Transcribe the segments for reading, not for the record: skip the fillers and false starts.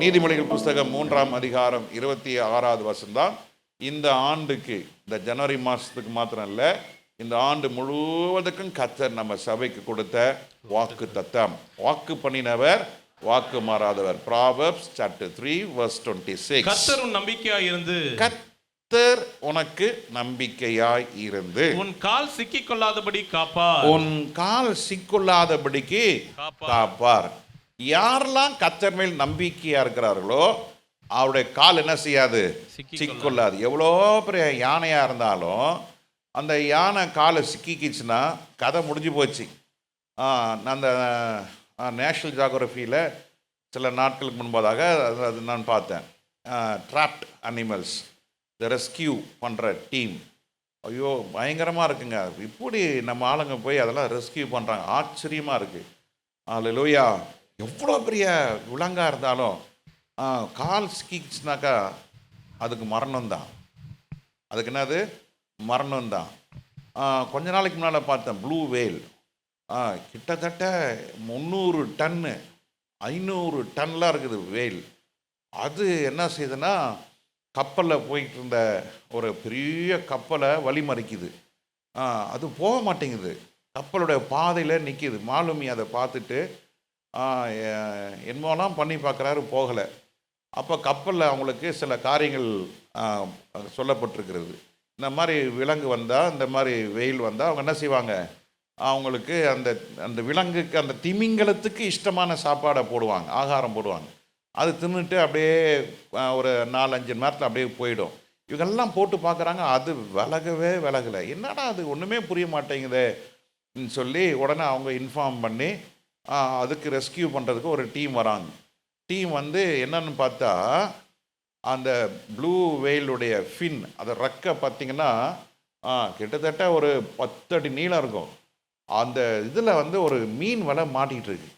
நீதிமொழிகள் புஸ்தகம் 3ஆம் அதிகாரம் 26வது வசனம். இந்த ஆண்டுக்கு, இந்த ஜனவரி மாதத்துக்கு மாத்திரம் இல்லை, இந்த ஆண்டு முழுவதுக்கும் கர்த்தர் நம்ம சபைக்கு கொடுத்த வாக்கு தத்தம். வாக்கு பண்ணினவர் வாக்கு மாறாதவர். Proverbs chapter 3 verse 26. கர்த்தர் உன் நம்பிக்கையாய் இருந்து, கர்த்தர் உனக்கு நம்பிக்கையாய் இருந்து உன் கால் சிக்கிக் கொள்ளாதபடி காப்பார். உன் கால் சிக்கொள்ளாதபடிக்கு காப்பார். யாரெல்லாம் கர்த்தர் மேல் நம்பிக்கையா இருக்கிறார்களோ அவருடைய கால் என்ன செய்யாது? சிக்கொள்ளாது. எவ்வளோ பெரிய யானையா இருந்தாலும் அந்த யானை காலை சிக்கிக்கிச்சுன்னா கதை முடிஞ்சு போச்சு. அந்த நேஷ்னல் ஜியோகிராஃபியில் சில நாட்களுக்கு முன்பதாக அது நான் பார்த்தேன். ட்ராப்ட் அனிமல்ஸ் த ரெஸ்கியூ பண்ணுற டீம். ஐயோ பயங்கரமாக இருக்குங்க. இப்படி நம்ம ஆளுங்க போய் அதெல்லாம் ரெஸ்கியூ பண்ணுறாங்க. ஆச்சரியமாக இருக்குது. அல்லேலூயா. எவ்வளோ பெரிய விலங்காக இருந்தாலும் கால் சிக்கிச்சுனாக்கா அதுக்கு மரணம்தான். அதுக்கு என்னது? மரணம்தான். கொஞ்ச நாளைக்கு முன்னால் பார்த்தேன் ப்ளூ வேல். கிட்டத்தட்ட 300 டன்னு 500 டன்லாம் இருக்குது வேல். அது என்ன செய்யுதுன்னா கப்பலில் போயிட்டு இருந்த ஒரு பெரிய கப்பலை வழிமறிக்குது. அது போக மாட்டேங்குது. கப்பலுடைய பாதையில் நிற்கிது. மாலுமி அதை பார்த்துட்டு என்னமோலாம் பண்ணி பார்க்குறாரு, போகலை. அப்போ கப்பலில் அவங்களுக்கு சில காரியங்கள் சொல்லப்பட்டிருக்கிறது. இந்த மாதிரி விலங்கு வந்தால், இந்த மாதிரி வெயில் வந்தால் அவங்க என்ன செய்வாங்க? அவங்களுக்கு அந்த அந்த விலங்குக்கு, அந்த திமிங்கலத்துக்கு இஷ்டமான சாப்பாடை போடுவாங்க, ஆகாரம் போடுவாங்க. அது தின்னுட்டு அப்படியே ஒரு 4-5 மணி நேரத்தில் அப்படியே போயிடும். இவங்கெல்லாம் போட்டு பார்க்குறாங்க, அது விலகலை. என்னடா அது ஒன்றுமே புரிய மாட்டேங்குதுன்னு சொல்லி உடனே அவங்க இன்ஃபார்ம் பண்ணி அதுக்கு ரெஸ்கியூ பண்ணுறதுக்கு ஒரு டீம் வராங்க. டீம் வந்து என்னன்னு பார்த்தா அந்த ப்ளூ வெயிலுடைய ஃபின், அதை ரெக்கை பார்த்திங்கன்னா கிட்டத்தட்ட ஒரு 10 அடி நீளம் இருக்கும். அந்த இதில் வந்து ஒரு மீன் வலை மாட்டிக்கிட்டு இருக்கு.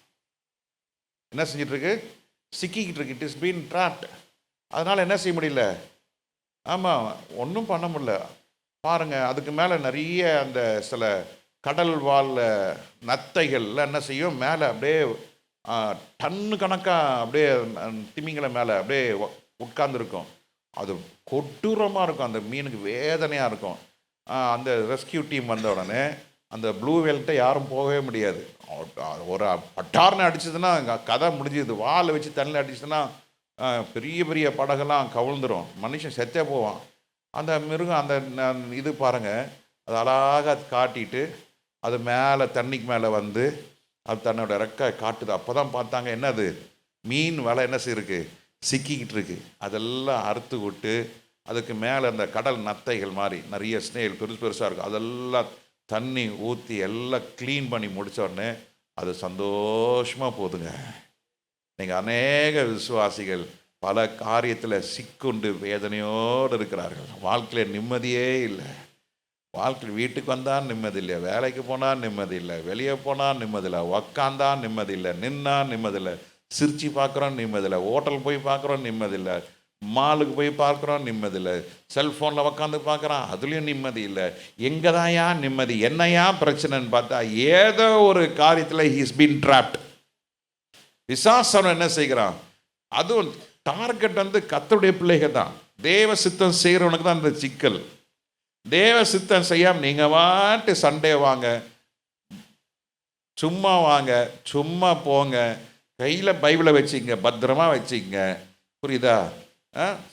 என்ன செஞ்சிட்ருக்கு? சிக்கிக்கிட்டு இருக்கு. It is been dropped. அதனால் என்ன செய்ய முடியல? ஆமாம், ஒன்றும் பண்ண முடியல. பாருங்கள், அதுக்கு மேலே நிறைய அந்த சில கடல் வாழ் நத்தைகள்லாம் என்ன செய்யும்? மேலே அப்படியே டன்னு கணக்காக அப்படியே திமிங்கல மேலே அப்படியே உட்கார்ந்துருக்கும். அது கொடூரமாக இருக்கும். அந்த மீனுக்கு வேதனையாக இருக்கும். அந்த ரெஸ்கியூ டீம் வந்த உடனே அந்த ப்ளூ வேல்கிட்ட யாரும் போகவே முடியாது. ஒரு பட்டார்னு அடிச்சதுன்னா கதை முடிஞ்சுது. வாழை வச்சு தண்ணியில் அடிச்சதுன்னா பெரிய பெரிய படகெல்லாம் கவிழ்ந்துடும். மனுஷன் செத்தே போவான். அந்த மிருகம் அந்த இது பாருங்கள், அது அழகாக காட்டிட்டு அது மேலே தண்ணிக்கு மேலே வந்து அது தன்னோட ரெக்கை காட்டுது. அப்போ தான் பார்த்தாங்க, என்னது? மீன் வலை என்ன செய்யிருக்கு? சிக்கிக்கிட்டு இருக்கு. அதெல்லாம் அறுத்து விட்டு அதுக்கு மேலே அந்த கடல் நத்தைகள் மாதிரி நிறைய ஸ்னேல் பெருசாக இருக்கும். அதெல்லாம் தண்ணி ஊற்றி எல்லாம் க்ளீன் பண்ணி முடித்த உடனே அது சந்தோஷமாக போகுதுங்க. நீங்கள் அநேக விசுவாசிகள் பல காரியத்தில் சிக்குண்டு வேதனையோடு இருக்கிறார்கள். வாழ்க்கையில் நிம்மதியே இல்லை. வாழ்க்கையில் வீட்டுக்கு வந்தால் நிம்மதி இல்லை, வேலைக்கு போனால் நிம்மதி இல்லை, வெளியே போனால் நிம்மதி இல்லை, உக்காந்தான் நிம்மதி இல்லை, நின்னா நிம்மதி இல்லை, சிரிச்சு பார்க்குறோம் நிம்மதி இல்லை, ஹோட்டல் போய் பார்க்குறோம் நிம்மதி இல்லை, மாலுக்கு போய் பார்க்குறோம் நிம்மதி இல்லை, செல்ஃபோனில் உக்காந்து பார்க்குறான் அதுலேயும் நிம்மதி இல்லை. எங்கே தான் ஏன் நிம்மதி? என்னையா பிரச்சனைன்னு பார்த்தா ஏதோ ஒரு காரியத்தில் ஹீஸ் பீன் ட்ராப்ட். விசாசனம் என்ன செய்கிறான்? அதுவும் டார்கெட் வந்து கர்த்தருடைய பிள்ளைகள் தான். தேவ சித்தம் செய்கிறவனுக்கு தான் அந்த சிக்கல். தேவ சித்தம் செய்யாமல் நீங்கள் வாட்டு சண்டே வாங்க, சும்மா வாங்க, சும்மா போங்க, கையில் பைபிளை வச்சுக்கங்க, பத்திரமா வச்சுக்கங்க, புரியுதா?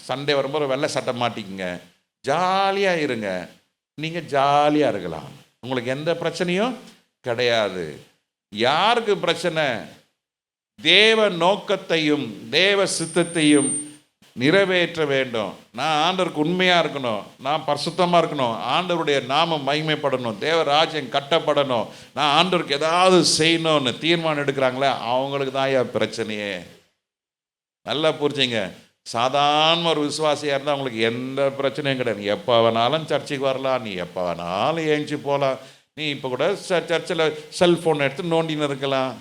சண்டே வரும்போது வெள்ளை சட்டை மாட்டிக்கங்க, ஜாலியாக இருங்க. நீங்கள் ஜாலியாக இருக்கலாம், உங்களுக்கு எந்த பிரச்சனையும் கிடையாது. யாருக்கு பிரச்சனை? தேவ நோக்கத்தையும் தேவ சித்தத்தையும் நிறைவேற்ற வேண்டும். நான் ஆண்டவருக்கு உண்மையாக இருக்கணும், நான் பரிசுத்தமாக இருக்கணும், ஆண்டவருடைய நாமம் மகிமைப்படணும், தேவ ராஜ்யம் கட்டப்படணும், நான் ஆண்டவருக்கு ஏதாவது செய்யணும்னு தீர்மானம் எடுக்கிறாங்களே அவங்களுக்கு தான் ஏன் பிரச்சனையே. நல்லா புரிஞ்சுங்க. சாதாரண ஒரு விசுவாசியாக இருந்தால் அவங்களுக்கு எந்த பிரச்சனையும் கிடையாது. எப்போ வேணாலும் சர்ச்சுக்கு வரலாம், நீ எப்போ வேணாலும் ஏஞ்சி போகலாம், நீ இப்போ கூட சர்ச்சில் செல்ஃபோன் எடுத்து நோண்டின்னு இருக்கலாம்,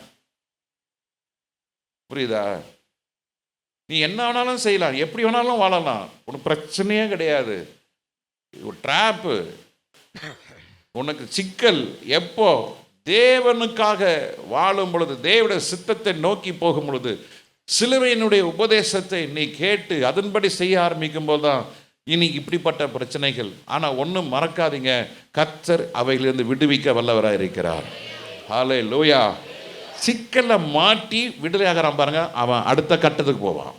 புரியுதா? நீ என்ன வேணாலும் செய்யலாம், எப்படி வேணாலும் வாழலாம், ஒன்றும் பிரச்சனையே கிடையாது. ஒரு ட்ராப்பு, உனக்கு சிக்கல் எப்போ? தேவனுக்காக வாழும் பொழுது, தேவனுடைய சித்தத்தை நோக்கி போகும் பொழுது, சிலுவையினுடைய உபதேசத்தை நீ கேட்டு அதன்படி செய்ய ஆரம்பிக்கும் போது தான் இனி இப்படிப்பட்ட பிரச்சனைகள். ஆனால் ஒன்றும் மறக்காதீங்க, கர்த்தர் அவைகளிலிருந்து விடுவிக்க வல்லவராக இருக்கிறார். ஹல்லேலூயா. சிக்கலை மாட்டி விடுதலையாகிறான் பாருங்க, அவன் அடுத்த கட்டத்துக்கு போவான்.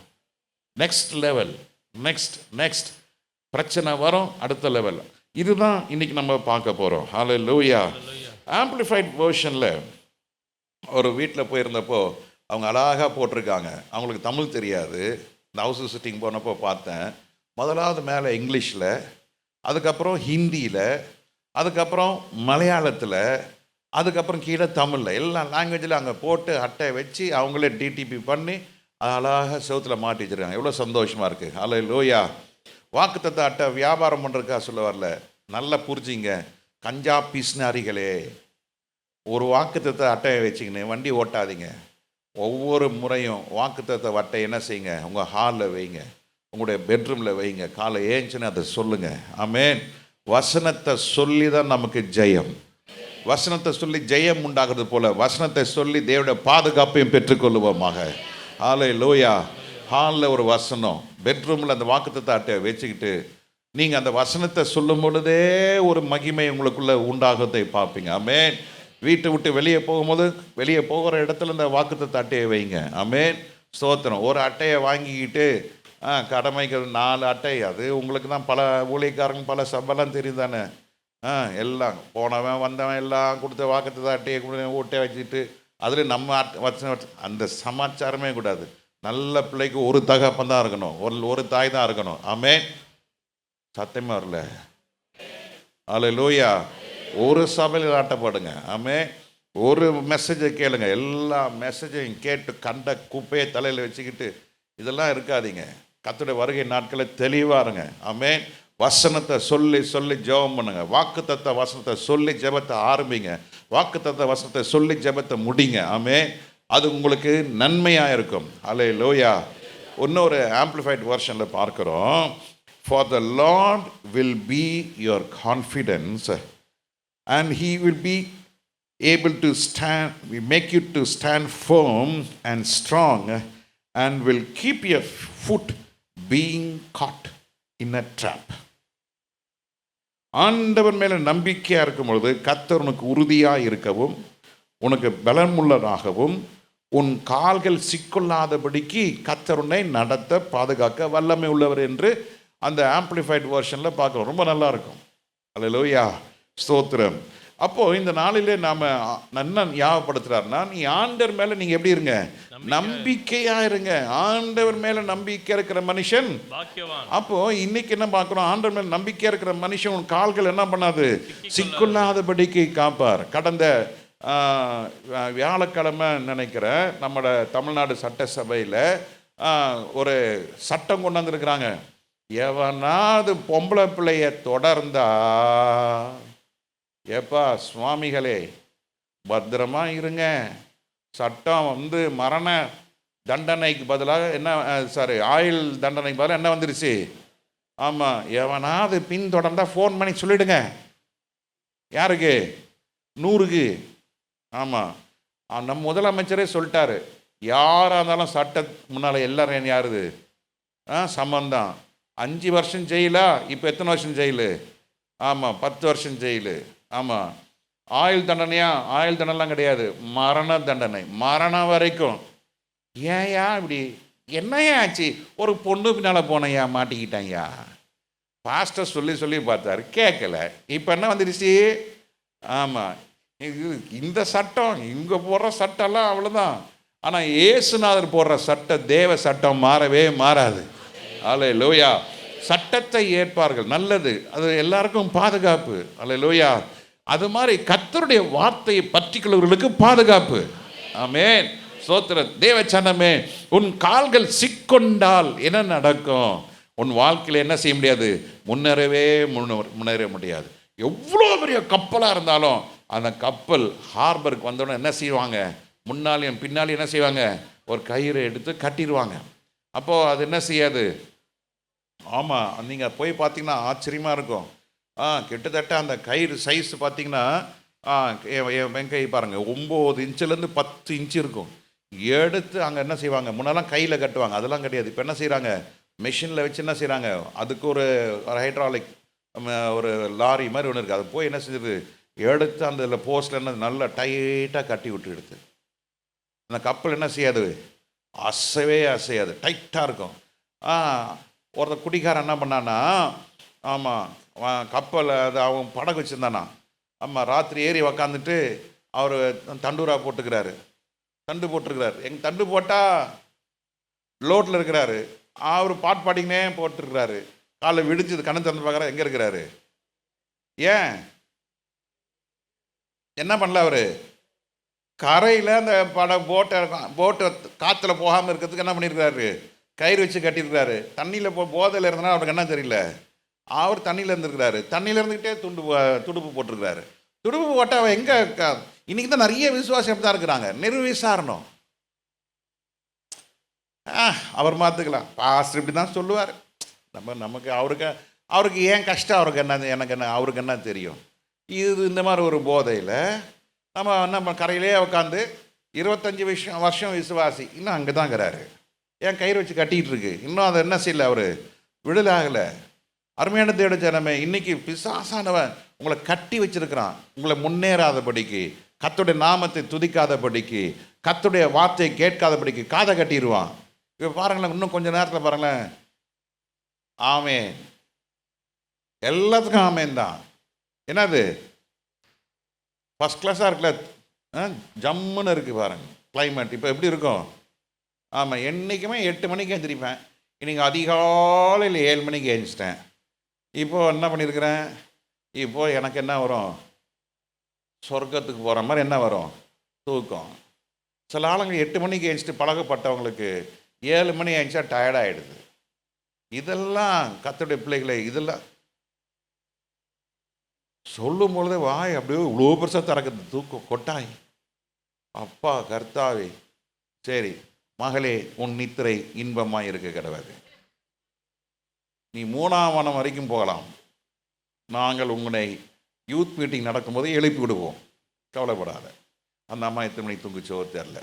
நெக்ஸ்ட் லெவல், நெக்ஸ்ட் பிரச்சனை வரும், அடுத்த லெவல். இதுதான் இன்னைக்கு நம்ம பார்க்க போகிறோம். ஹல்லேலூயா. ஆம்பிளிஃபைட் வெர்ஷனில் ஒரு வீட்டில் போயிருந்தப்போ அவங்க அழகாக போட்டிருக்காங்க. அவங்களுக்கு தமிழ் தெரியாது. இந்த ஹவுஸ் விசிட்டிங் போனப்போ பார்த்தேன். முதலாவது மேலே இங்கிலீஷில், அதுக்கப்புறம் ஹிந்தியில், அதுக்கப்புறம் மலையாளத்தில், அதுக்கப்புறம் கீழே தமிழில், எல்லா லாங்குவேஜில் அங்கே போட்டு அட்டை வச்சு அவங்களே டிடிபி பண்ணி அழகாக செவுத்தில் மாட்டி வச்சுருக்காங்க. எவ்வளோ சந்தோஷமாக இருக்குது. ஹல்லேலூயா. வாக்குத்தத்த அட்டை வியாபாரம் பண்ணுறதுக்காக சொல்ல வரல, நல்லா புரிஞ்சிங்க. கஞ்சா பிஸ்னாரிகளே, ஒரு வாக்குத்தத்த அட்டையை வச்சுக்கின்னு வண்டி ஓட்டாதீங்க. ஒவ்வொரு முறையும் வாக்குத்தத்த அட்டை என்ன செய்யுங்க, உங்கள் ஹாலில் வைங்க, உங்களுடைய பெட்ரூமில் வைங்க. காலை ஏஞ்சுன்னு அதை சொல்லுங்கள். ஆமென். வசனத்தை சொல்லி தான் நமக்கு ஜெயம். வசனத்தை சொல்லி ஜெயம் உண்டாகிறது போல வசனத்தை சொல்லி தேவனுடைய பாதுகாப்பையும் பெற்றுக்கொள்ளுவோமாக. ஹல்லேலூயா. ஹாலில் ஒரு வசனம், பெட்ரூமில் அந்த வாக்குத்தத்த அட்டையை வச்சுக்கிட்டு நீங்கள் அந்த வசனத்தை சொல்லும் பொழுதே ஒரு மகிமை உங்களுக்குள்ளே உண்டாகத்தை பார்ப்பீங்க. ஆமென். வீட்டை விட்டு வெளியே போகும்போது வெளியே போகிற இடத்துல இந்த வாக்குத்தத்த அட்டையை வைங்க. ஆமென். ஸ்தோத்திரம். ஒரு அட்டையை வாங்கிக்கிட்டு கடமைக்கு 4 அட்டை, அது உங்களுக்கு தான் பல ஊழியக்காரங்க பல சபெல்லாம் தெரியும் தானே. எல்லாம் போனவன் வந்தவன் எல்லாம் கொடுத்த வாக்குத்தத்த அட்டையை ஓட்டை வச்சுட்டு அதில் நம்ம அந்த சமாச்சாரமே கூடாது. நல்ல பிள்ளைக்கு ஒரு தகப்பன் தான் இருக்கணும், ஒரு தாய் தான் இருக்கணும். ஆமென். சத்தியமாக வரல. ஹல்லேலூயா. ஒரு சபையில் ஆட்டப்படுங்க. ஆமென். ஒரு மெசேஜை கேளுங்க, எல்லா மெசேஜையும் கேட்டு கண்ட குப்பையை தலையில் வச்சுக்கிட்டு இதெல்லாம் இருக்காதீங்க. கர்த்தருடைய வருகை நாட்களை தெளிவாக இருங்க. ஆமென். வசனத்தை சொல்லி சொல்லி ஜெபம் பண்ணுங்க. வாக்குத்தத்த வசனத்தை சொல்லி ஜெபத்தை ஆரம்பிங்க. வாக்குத்தத்த வசனத்தை சொல்லி ஜெபத்தை முடிங்க. ஆமென். அது உங்களுக்கு நன்மையாக இருக்கும். ஹல்லேலூயா. இன்னொரு ஆம்பிளிஃபைட் வெர்ஷனில் பார்க்குறோம். For the Lord will be your confidence and he will be able to stand, we make you to stand firm and strong and will keep your foot being caught in a trap. ஆண்டவர் மேலே நம்பிக்கையாக இருக்கும் பொழுது கர்த்தர் உனக்கு உறுதியாக இருக்கவும் உனக்கு பலமுள்ளதாகவும் உன் கால்கள் சிக்கொள்ளாதபடிக்கு கர்த்தர் உன்னை நடத்த பாதுகாக்க வல்லமை உள்ளவர் என்று அந்த ஆம்பிளிஃபைட் வெர்ஷனில் பார்க்குறோம். ரொம்ப நல்லா இருக்கும். ஹல்லேலூயா. ஸ்தோத்திரம். அப்போது இந்த நாளிலே நாம் என்ன ஞாபகப்படுத்துகிறாருன்னா, நீ ஆண்டவர் மேலே நீங்கள் எப்படி இருங்க, நம்பிக்கையாக இருங்க. ஆண்டவர் மேலே நம்பிக்கை இருக்கிற மனுஷன் பாக்கியவான். அப்போது இன்னைக்கு என்ன பார்க்குறோம், ஆண்டவர் மேலே நம்பிக்கையாக இருக்கிற மனுஷன் உன் கால்கள் என்ன பண்ணாது, சிக்கொள்ளாதபடிக்கு காப்பார். கடந்த வியாழக்கிழமை நினைக்கிறேன் நம்மளோட தமிழ்நாடு சட்டசபையில் ஒரு சட்டம் கொண்டு வந்திருக்கிறாங்க. எவனாவது பொம்பளை பிள்ளைய தொடர்ந்தா, ஏப்பா சுவாமிகளே பத்திரமா இருங்க. சட்டம் மரண தண்டனைக்கு பதிலாக என்ன, ஆயுள் தண்டனைக்கு பதிலாக என்ன வந்துருச்சு? ஆமாம், எவனாவது பின்தொடர்ந்தா ஃபோன் பண்ணி சொல்லிடுங்க. யாருக்கு? 100க்கு. ஆமாம், நம்ம முதலமைச்சரே சொல்லிட்டாரு, யாராக இருந்தாலும் சட்ட முன்னால் எல்லாரும் யாருது சம்பந்தம். 5 வருஷம் ஜெயிலா, இப்போ எத்தனை வருஷம் ஜெயிலு? ஆமாம், 10 வருஷம் ஜெயிலு. ஆமாம், ஆயுள் தண்டனையா? ஆயுள் தண்டனைலாம் கிடையாது, மரண தண்டனை, மரணம் வரைக்கும். ஏன்யா இப்படி என்னையா ஆச்சு? ஒரு பொண்ணு பின்னால் போனையா, மாட்டிக்கிட்டான்யா. பாஸ்டர் சொல்லி சொல்லி பார்த்தாரு, கேட்கல. இப்போ என்ன வந்துடுச்சு? ஆமாம், இந்த சட்டம் இங்கே போடுற சட்டம்லாம் அவ்வளோதான். ஆனால் இயேசுநாதர் போடுற சட்டம், தேவ சட்டம் மாறவே மாறாது. அல்லேலூயா. சட்டத்தை ஏற்பார்கள், நல்லது, அது எல்லாருக்கும் பாதுகாப்பு. அல்லேலூயா. அது மாதிரி கர்த்தருடைய வார்த்தையை பற்றிக்கொள்வர்களுக்கு பாதுகாப்பு. ஆமென். ஸ்தோத்திரம். தேவச்சனமே, உன் கால்கள் சிக்கொண்டால் என்ன நடக்கும்? உன் வாழ்க்கையில் என்ன செய்ய முடியாது? முன்னேற முடியாது. எவ்வளோ பெரிய கப்பலாக இருந்தாலும் அந்த கப்பல் ஹார்பருக்கு வந்தோடனே என்ன செய்வாங்க? முன்னாலேயும் பின்னாலேயும் என்ன செய்வாங்க? ஒரு கயிறை எடுத்து கட்டிடுவாங்க. அப்போது அது என்ன செய்யாது? ஆமாம், நீங்கள் போய் பார்த்தீங்கன்னா ஆச்சரியமாக இருக்கும். கிட்டத்தட்ட அந்த கயிறு சைஸ் பார்த்தீங்கன்னா என் கை பாருங்கள், 9 இன்ச்சிலேருந்து 10 இன்ச்சு இருக்கும். எடுத்து அங்கே என்ன செய்வாங்க, முன்னெல்லாம் கையில் கட்டுவாங்க, அதெல்லாம் கிடையாது. இப்போ என்ன செய்கிறாங்க, மெஷினில் வச்சு என்ன செய்கிறாங்க, அதுக்கு ஒரு ஹைட்ராலிக் ஒரு லாரி மாதிரி ஒன்று இருக்குது, அது போய் என்ன செஞ்சுது, எடுத்து அந்த போஸ்டில் என்ன நல்லா டைட்டாக கட்டி விட்டு எடுத்து அந்த கப்பல் என்ன செய்யாது, அசையாது, டைட்டாக இருக்கும். ஒருத்தர் குடிக்காரன் என்ன பண்ணான்னா, ஆமாம் கப்பல் அது அவன் படகு வச்சுருந்தானா, ஆமாம் ராத்திரி ஏறி உக்காந்துட்டு அவர் தண்டூரா போட்டுக்கிறாரு, தண்டு போட்டிருக்கிறாரு. எங்கள் தண்டு போட்டால் லோட்டில் இருக்கிறாரு, அவர் பாட்டு பாடிங்கனே போட்டிருக்கிறாரு. காலை விடிஞ்சது கண்ணு திறந்து பார்க்குறா, எங்கே இருக்கிறாரு, ஏன் என்ன பண்ணல அவர், கரையில் அந்த போட்டை காற்றுல போகாமல் இருக்கிறதுக்கு என்ன பண்ணியிருக்கிறாரு, கயிறு வச்சு கட்டியிருக்கிறாரு. தண்ணியில் போதையில் இருந்தனா அவருக்கு என்ன தெரியல, அவர் தண்ணியில் இருந்துருக்கிறாரு, தண்ணியில் இருந்துக்கிட்டே துடுப்பு போட்டிருக்கிறாரு. துடுப்பு போட்டால் அவன் எங்கே, இன்றைக்கி தான் நிறைய விசுவாசம் தான் இருக்கிறாங்க, நிர்விசாரணம். அவர் மாற்றுக்கலாம், பாஸ்டர் இப்படி தான் சொல்லுவார். நமக்கு அவருக்கு ஏன் கஷ்டம், அவருக்கு என்ன, எனக்கு என்ன, அவருக்கு என்ன தெரியும். இது இந்த மாதிரி ஒரு போதையில் நம்ம கரையிலே உட்காந்து 25 வருஷம் விசுவாசி இன்னும் அங்கே தான் இருக்கிறாரு. ஏன் கயிறு வச்சு கட்டிகிட்டு இருக்கு, இன்னும் அதை என்ன செய்யலை, அவர் விடுதலாகலை. அருமையான தேவ ஜனமே, இன்னைக்கு பிசாசானவன் உங்களை கட்டி வச்சிருக்கிறான், உங்களை முன்னேறாதபடிக்கு, கர்த்தருடைய நாமத்தை துதிக்காதபடிக்கு, கர்த்தருடைய வார்த்தையை கேட்காதபடிக்கு காதை கட்டிடுவான். இப்போ பாருங்களேன், இன்னும் கொஞ்சம் நேரத்தில் பாருங்களேன், ஆமேன், எல்லாத்துக்கும் ஆமேன் தான். என்னது ஃபஸ்ட் கிளாஸாக இருக்குல்ல, ஜம்முன்னு இருக்குது பாருங்க கிளைமேட். இப்போ எப்படி இருக்கும், ஆமாம் என்றைக்குமே 8 மணிக்கு எழுந்திரிப்பேன், இன்றைக்கி அதிகாலையில் 7 மணிக்கு எழுந்திரிச்சிட்டேன். இப்போது என்ன பண்ணியிருக்கிறேன், இப்போது எனக்கு என்ன வரும், சொர்க்கத்துக்கு போகிற மாதிரி என்ன வரும், தூக்கம். சில ஆளுங்க 8 மணிக்கு எழுந்திரிச்சிட்டு பழகப்பட்டவங்களுக்கு 7 மணி எழுந்திரிச்சா டயர்டாகிடுது. இதெல்லாம் கர்த்தருடைய பிள்ளைகளை, இதெல்லாம் சொல்லும் பொழுதே வாய் அப்படியே இவ்வளோ பெருசாக திறக்குது, தூக்கம் கொட்டாய். அப்பா கர்த்தாவே, சரி மகளே, உன் நித்திரை இன்பமாக இருக்க கிடவாது, நீ 3ஆம் வானம் வரைக்கும் போகலாம், நாங்கள் உங்களை யூத் மீட்டிங் நடக்கும்போது எழுப்பி விடுவோம், கவலைப்படாத. அந்த அம்மா எத்தனை மணிக்கு தூங்குச்சோ தெரில,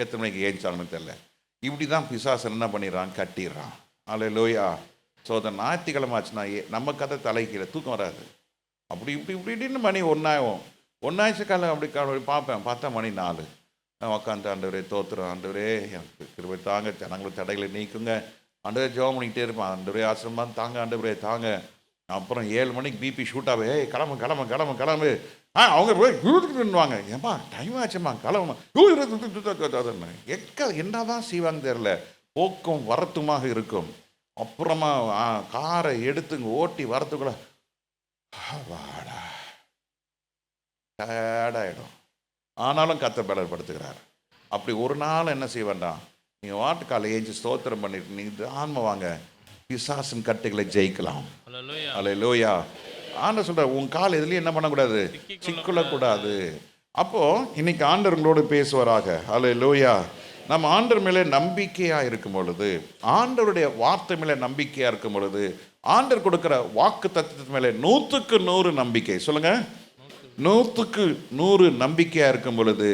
எத்தனை மணிக்கு ஏஞ்சாங்கன்னு தெரில. இப்படி தான் பிசாசன் என்ன பண்ணிடுறான், கட்டிடுறான். அல்லேலூயா. ஸோ அந்த ஞாயிற்றுக்கிழமை ஆச்சுன்னா நம்ம கதை தலைக்கீழே, தூக்கம் வராது. அப்படி இப்படின்னு மணி ஒன்றாயிடுச்சு காலம் அப்படி பார்ப்பேன், பார்த்தா மணி 4. நான் உக்காந்து, ஆண்டவரே தோத்துறேன், ஆண்டவரே எனக்கு கிருபை தாங்க, ஜனங்களை தடைகளை நீக்குங்க, ஆண்டவரே ஜெபம் பண்ணிக்கிட்டே இருப்பான், ஆண்டவரே ஆசிரமம் தாங்க, ஆண்டவரே தாங்க. அப்புறம் 7 மணிக்கு பிபி ஷூட் ஆகவே, கிளம்பு அவங்க போய்வாங்க, ஏன்பா டைம் ஆச்சும்மா கிளம்புமா, என்ன தான் செய்வாங்க தெரில, போக்கும் வரத்துமாக இருக்கும். அப்புறமா காரை எடுத்துங்க ஓட்டி வரத்துக்குள்ள வாடா டயர்டாயிடும். ஆனாலும் கர்த்தர் பலப்படுத்துகிறார். அப்படி ஒரு நாள் என்ன செய்ய வேண்டாம், நீங்கள் வாட்டுக்கால ஏஞ்சி ஸ்தோத்திரம் பண்ணிட்டு நீங்கள் ஆன்ம வாங்க, பிசாசின் கட்டுகளை ஜெயிக்கலாம். அல்லேலூயா. ஆண்டவர் சொல்ற, உன் கால் எதுலேயும் என்ன பண்ணக்கூடாது, சிக்கொள்ளக்கூடாது. அப்போது இன்னைக்கு ஆண்டவர்களோடு பேசுவாராக. அல்லேலூயா. நம்ம ஆண்டவர் மேலே நம்பிக்கையாக இருக்கும் பொழுது, ஆண்டவருடைய வார்த்தை மேலே நம்பிக்கையாக இருக்கும் பொழுது, ஆண்டவர் கொடுக்குற வாக்கு தத்துவத்து மேலே 100க்கு 100 நம்பிக்கை, சொல்லுங்க, 100க்கு 100 நம்பிக்கையாக இருக்கும் பொழுது,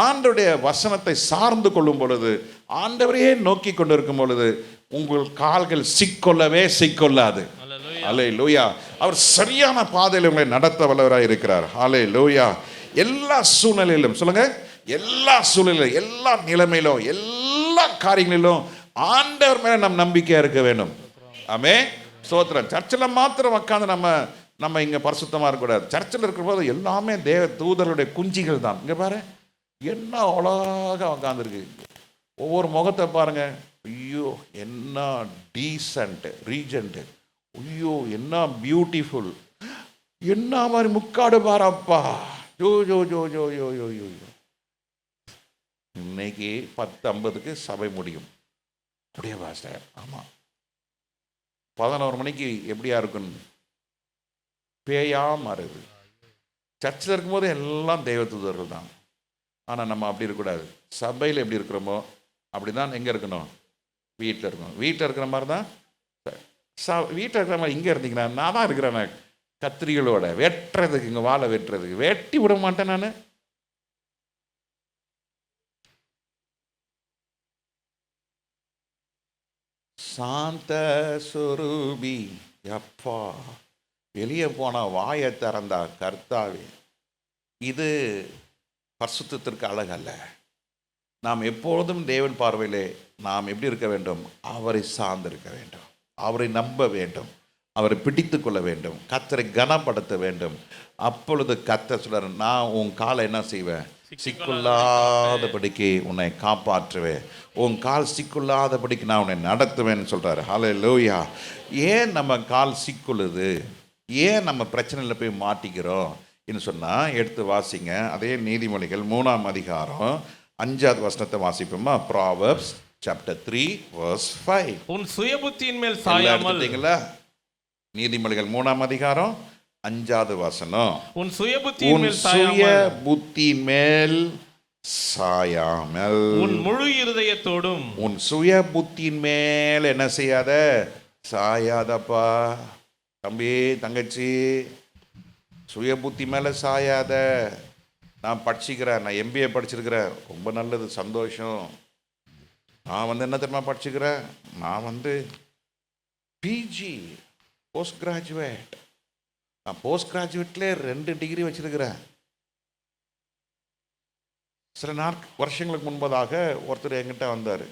ஆண்டவருடைய வசனத்தை சார்ந்து கொள்ளும் பொழுது, ஆண்டவரையே நோக்கி கொண்டு இருக்கும் பொழுது, உங்கள் கால்கள் சிக்கொள்ளாது. அல்லேலூயா. அவர் சரியான பாதையில் உங்களை நடத்த வல்லவராக இருக்கிறார். அல்லேலூயா. எல்லா சூழ்நிலையிலும், சொல்லுங்க, எல்லா சூழ்நிலையிலும், எல்லா நிலைமையிலும், எல்லா காரியங்களிலும் ஆண்டவர் மேலே நம் நம்பிக்கையாக இருக்க வேண்டும். ஆமென். ஸ்தோத்திரம். சர்ச்சில் மாத்திரம் உட்காந்து நம்ம இங்கே பரிசுத்தமாக இருக்கக்கூடாது. சர்ச்சில் இருக்கிற போது எல்லாமே தேவ தூதருடைய குஞ்சிகள் தான். இங்கே பாரு, என்ன அழகாக உட்காந்துருக்கு, ஒவ்வொரு முகத்தை பாருங்க, ஐயோ என்ன டீசன்ட் ரீஜென்ட், ஐயோ என்ன பியூட்டிஃபுல், என்ன மாதிரி முக்காடு பாரப்பா, ஜோ ஜோ ஜோ ஜோ யோ யோ யோ யோ. இன்னைக்கு 10:50க்கு சபை முடியும். அப்படியே பாஸ்டர், ஆமாம் 11 மணிக்கு எப்படியா இருக்குன்னு பேயா மாறுது. சர்ச்சில் இருக்கும்போது எல்லாம் தெய்வ தூதர்கள் தான். ஆனால் நம்ம அப்படி இருக்கக்கூடாது. சபையில் எப்படி இருக்கிறோமோ அப்படி தான் எங்கே இருக்கணும், வீட்டில் இருக்கணும். வீட்டில் இருக்கிற மாதிரி தான் வீட்டில் இருக்கிற மாதிரி இங்கே இருந்தீங்கன்னா, நான் தான் இருக்கிறேன் கத்திரிகளோட வெட்டுறதுக்கு, இங்கே வாழை வெட்டுறதுக்கு வெட்டி விட மாட்டேன் நான். சாந்த சுரூபி. அப்பா, வெளியே போன வாயை திறந்தா கர்த்தாவே. இது பரிசுத்தத்திற்கு அழகல்ல. நாம் எப்பொழுதும் தேவன் பார்வையிலே நாம் எப்படி இருக்க வேண்டும்? அவரை சார்ந்திருக்க வேண்டும், அவரை நம்ப வேண்டும், அவரை பிடித்து கொள்ள வேண்டும், கர்த்தரை கனப்படுத்த வேண்டும். அப்பொழுது கர்த்தர் சொல்றார், நான் உன் காலை என்ன செய்வேன்? சிக்குள்ளாதபடிக்கு உன்னை காப்பாற்றுவேன், உன் கால் சிக்குள்ளாதபடிக்கு நான் உன்னை நடத்துவேன்னு சொல்றாரு. ஹல்லேலூயா. ஏன் நம்ம கால் சிக்குள்ளுது? ஏன் நம்ம பிரச்சனையில் போய் மாட்டிக்கிறோம் என்று சொன்னால், எடுத்து வாசிங்க. அதே நீதிமொழிகள் 3ஆம் அதிகாரம் 5வது வசனத்தை வாசிப்போமா? Proverbs chapter 3 verse 5. உன் சுயபுத்தியின் மேல் சாயாமல். நீதிமொழிகள் 3ஆம் அதிகாரம் 5வது வசனம். உன் சுயபுத்தியின் மேல் சாயாமல். சுய புத்தியின் மேல் சாயாமல். உன் முழு இருதயத்தோடும். உன் சுய புத்தியின் மேல் என்ன செய்யாத? சாயாதப்பா தம்பி, தங்கச்சி. சுய புத்தி மேல சாயாத. நான் படிச்சுக்கிறேன், நான் MBA படிச்சிருக்கிறேன், ரொம்ப நல்லது, சந்தோஷம். நான் என்ன தெரியுமா படிச்சுக்கிறேன்? நான் PG போஸ்ட் கிராஜுவேட். நான் போஸ்ட் கிராஜுவேட்லேயே 2 டிகிரி வச்சிருக்கிறேன். சில வருஷங்களுக்கு முன்பதாக ஒருத்தர் என்கிட்ட வந்தார்.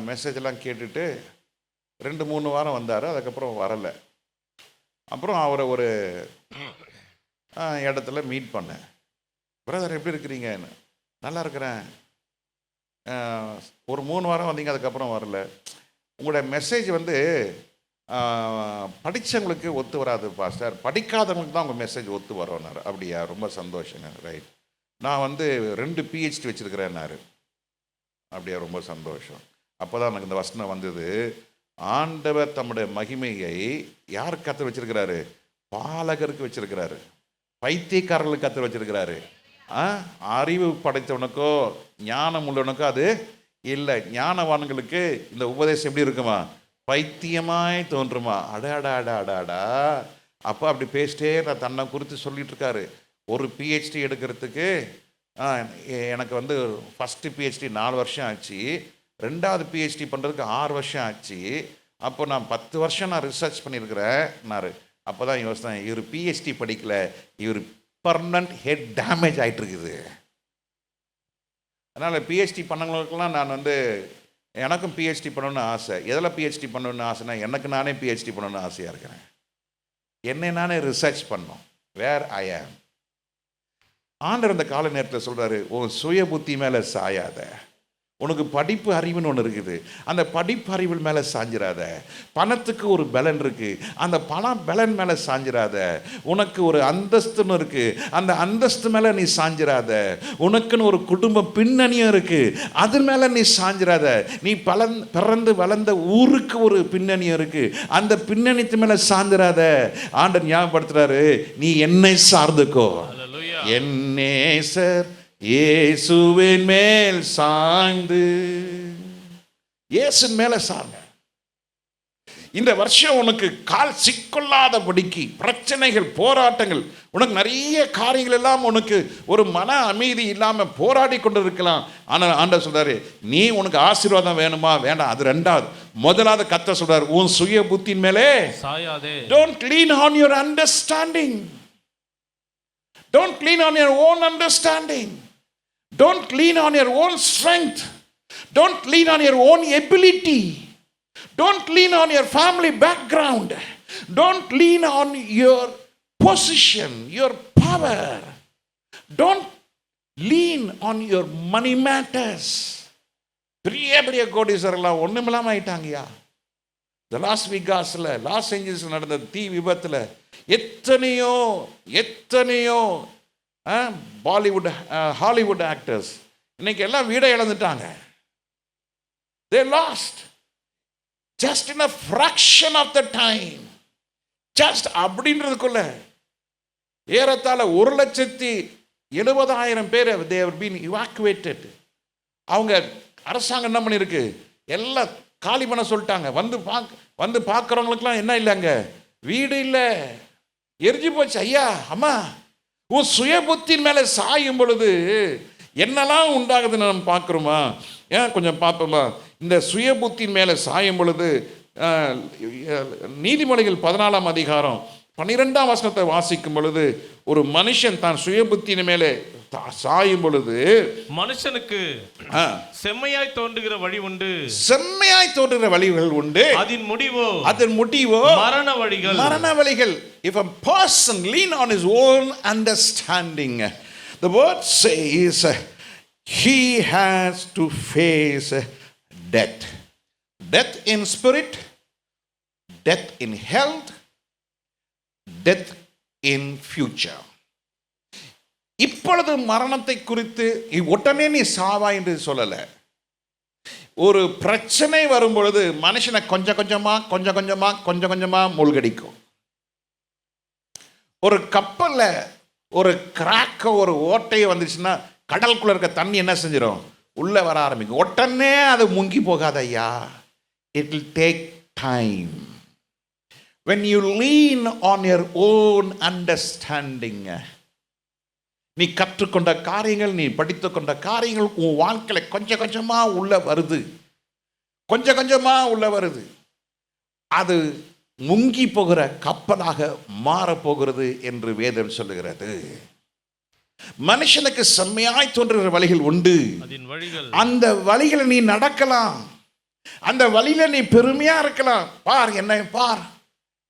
மெசேஜெல்லாம் கேட்டுட்டு 2-3 வாரம் வந்தார். அதுக்கப்புறம் வரலை. அப்புறம் அவரை ஒரு இடத்துல மீட் பண்ணேன். பிரதர் எப்படி இருக்கிறீங்க? நல்லா இருக்கிறேன். ஒரு 3 வாரம் வந்தீங்க, அதுக்கப்புறம் வரல. உங்களோட மெசேஜ் படித்தவங்களுக்கு ஒத்து வராது பாஸ்டர், படிக்காதவங்களுக்கு தான் உங்கள் மெசேஜ் ஒத்து வரோன்னாரு. அப்படியா? ரொம்ப சந்தோஷங்க. ரைட். நான் 2 PhD வச்சுருக்கிறேன்னாரு. அப்படியா? ரொம்ப சந்தோஷம். அப்போ தான் எனக்கு இந்த வசனம் வந்தது. ஆண்டவர் தம்முடைய மகிமையை யார் கற்று வச்சிருக்கிறாரு? பாலகருக்கு வச்சிருக்கிறாரு, பைத்தியக்காரர்களுக்கு கற்று வச்சிருக்கிறாரு. அறிவு படைத்தவனுக்கோ ஞானம் உள்ளவனுக்கோ அது இல்லை. ஞானவான்களுக்கு இந்த உபதேசம் எப்படி இருக்குமா? பைத்தியமாய் தோன்றுமா? அடாடா. அப்போ அப்படி பேசிட்டே நான் தன்னை குறித்து சொல்லிட்டு இருக்காரு. ஒரு PhD எடுக்கிறதுக்கு எனக்கு ஃபஸ்ட்டு PhD 4 வருஷம் ஆச்சு, 2வது PhD பண்ணுறதுக்கு 6 வருஷம் ஆச்சு. அப்போ நான் 10 வருஷம் நான் ரிசர்ச் பண்ணியிருக்கிறேன்னாரு. அப்போ தான் யோசித்தேன், இவர் PhD படிக்கல, இவர் பர்மனன்ட் ஹெட் டேமேஜ் ஆகிட்டு இருக்குது. அதனால் PhD பண்ணவங்களுக்கெல்லாம் நான் எனக்கும் PhD பண்ணணும்னு ஆசை. எதில் PhD பண்ணணும்னு ஆசைனா, எனக்கு நானே PhD பண்ணணும்னு ஆசையாக இருக்கிறேன். என்னை நானே ரிசர்ச் பண்ணணும், வேர் ஐ ஆம். ஆண்டவர் அந்த கால நேரத்தில் சொல்கிறாரு, உன் சுய புத்தி மேலே சாயாத. உனக்கு படிப்பு அறிவுன்னு ஒன்று இருக்குது, அந்த படிப்பு அறிவு மேலே சாஞ்சிராத. பணத்துக்கு ஒரு பலன் இருக்குது, அந்த பலன் மேலே சாஞ்சிராத. உனக்கு ஒரு அந்தஸ்துன்னு இருக்குது, அந்த அந்தஸ்து மேலே நீ சாஞ்சிராத. உனக்குன்னு ஒரு குடும்ப பின்னணியும் இருக்குது, அது மேலே நீ சாஞ்சிராத. நீ பிறந்து வளர்ந்த ஊருக்கு ஒரு பின்னணியும் இருக்குது, அந்த பின்னணித்து மேலே சாஞ்சிராத. ஆண்டவர் ஞாபகப்படுத்துறாரு, நீ என்னை சார்ந்துக்கோ. என் நேசர் இயேசுவின் மேல் சாய்ந்து. இயேசுவின் மேல சார்ந்த. இந்த வருஷம் உனக்கு கால் சிக்கொள்ளாதபடிக்கு பிரச்சனைகள், போராட்டங்கள், உனக்கு நிறைய காரியங்கள் எல்லாம் உனக்கு ஒரு மன அமைதி இல்லாமல் போராடி கொண்டு இருக்கலாம். ஆனால் ஆண்டவர் சொல்றாரு, நீ உனக்கு ஆசீர்வாதம் வேணுமா? வேண்டாம், அது 2வது. முதலாவது கர்த்தர் சொல்றாரு, உன் சுய புத்தியின் மேலே சாயாதே. Don't lean on your understanding. Don't lean on your own understanding. Don't lean on your own strength. Don't lean on your own ability. Don't lean on your family background. Don't lean on your position, your power. Don't lean on your money matters. பெரிய கோடீஸ்வரர்லாம் ஒண்ணுமில்லாம ஆயிட்டாங்கயா. இந்த loss வேகாஸ்ல, loss ஏஞ்சல்ஸ்ல நடந்த தீ விபத்துல எத்தனையோ Bollywood, Hollywood actors இன்னைக்கு எல்லாம் வீடை இழந்துட்டாங்க. They lost just in a fraction of the time. just அப்படின்றதுக்குள்ள ஏறத்தாழ 1,70,000 பேர் they have been evacuated. அவங்க அரசாங்கம் என்ன பண்ணிருக்கு? எல்லாம் காலி பண்ண சொல்லிட்டாங்க. வந்து பார்க்குறவங்களுக்குலாம் என்ன இல்லைங்க? வீடு இல்லை, எரிஞ்சு போச்சு. ஐயா அம்மா, உன் சுய புத்தின் மேலே சாயும் பொழுது என்னெல்லாம் உண்டாகுதுன்னு நம்ம பார்க்குறோமா? ஏன் கொஞ்சம் பார்ப்போமா? இந்த சுய புத்தியின் மேலே சாயும் பொழுது நீதிமொழிகள் 14ஆம் அதிகாரம் 12ஆம் வசனத்தை வாசிக்கும் பொழுது, ஒரு மனுஷன் தான் சுய புத்தியின் மேலே சாயும் பொழுது மனுஷனுக்கு செம்மையாய் தோன்றுகிற வழி உண்டு, செம்மையாய் தோன்றுகிற வழிகள் உண்டு, அதன் முடிவோ மரண வழிகள், மரண வழிகள். If a person lean on his own understanding, the word says he has to face death. Death in spirit, death in health, death in future. இப்பொழுது மரணத்தை குறித்து உடனே நீ சாவா என்று சொல்லலை. ஒரு பிரச்சனை வரும் பொழுது மனுஷனை கொஞ்சம் கொஞ்சமா மூழ்கடிக்கும். ஒரு கப்பல்ல ஒரு கிராக்க, ஒரு ஓட்டையை வந்துச்சுன்னா கடலுக்குள்ள இருக்க தண்ணி என்ன செஞ்சிடும்? உள்ள வர ஆரம்பிக்கும். உடனே அது முங்கி போகாத ஐயா. It will take time. when you lean on your own understanding, நீ கற்றுக்கொண்ட காரியங்கள், நீ படித்து கொண்ட காரியங்கள் உன் வாழ்க்கையில் கொஞ்சம் கொஞ்சமா உள்ள வருது. அது முங்கி போகிற கப்பலாக மாறப்போகிறது என்று வேதம் சொல்லுகிறது. மனுஷனுக்கு செம்மையாய் தோன்றுகிற வழிகள் உண்டு, அந்த வழிகளை நீ நடக்கலாம், அந்த வழியில நீ பெருமையா இருக்கலாம். பார், என்னை பார்,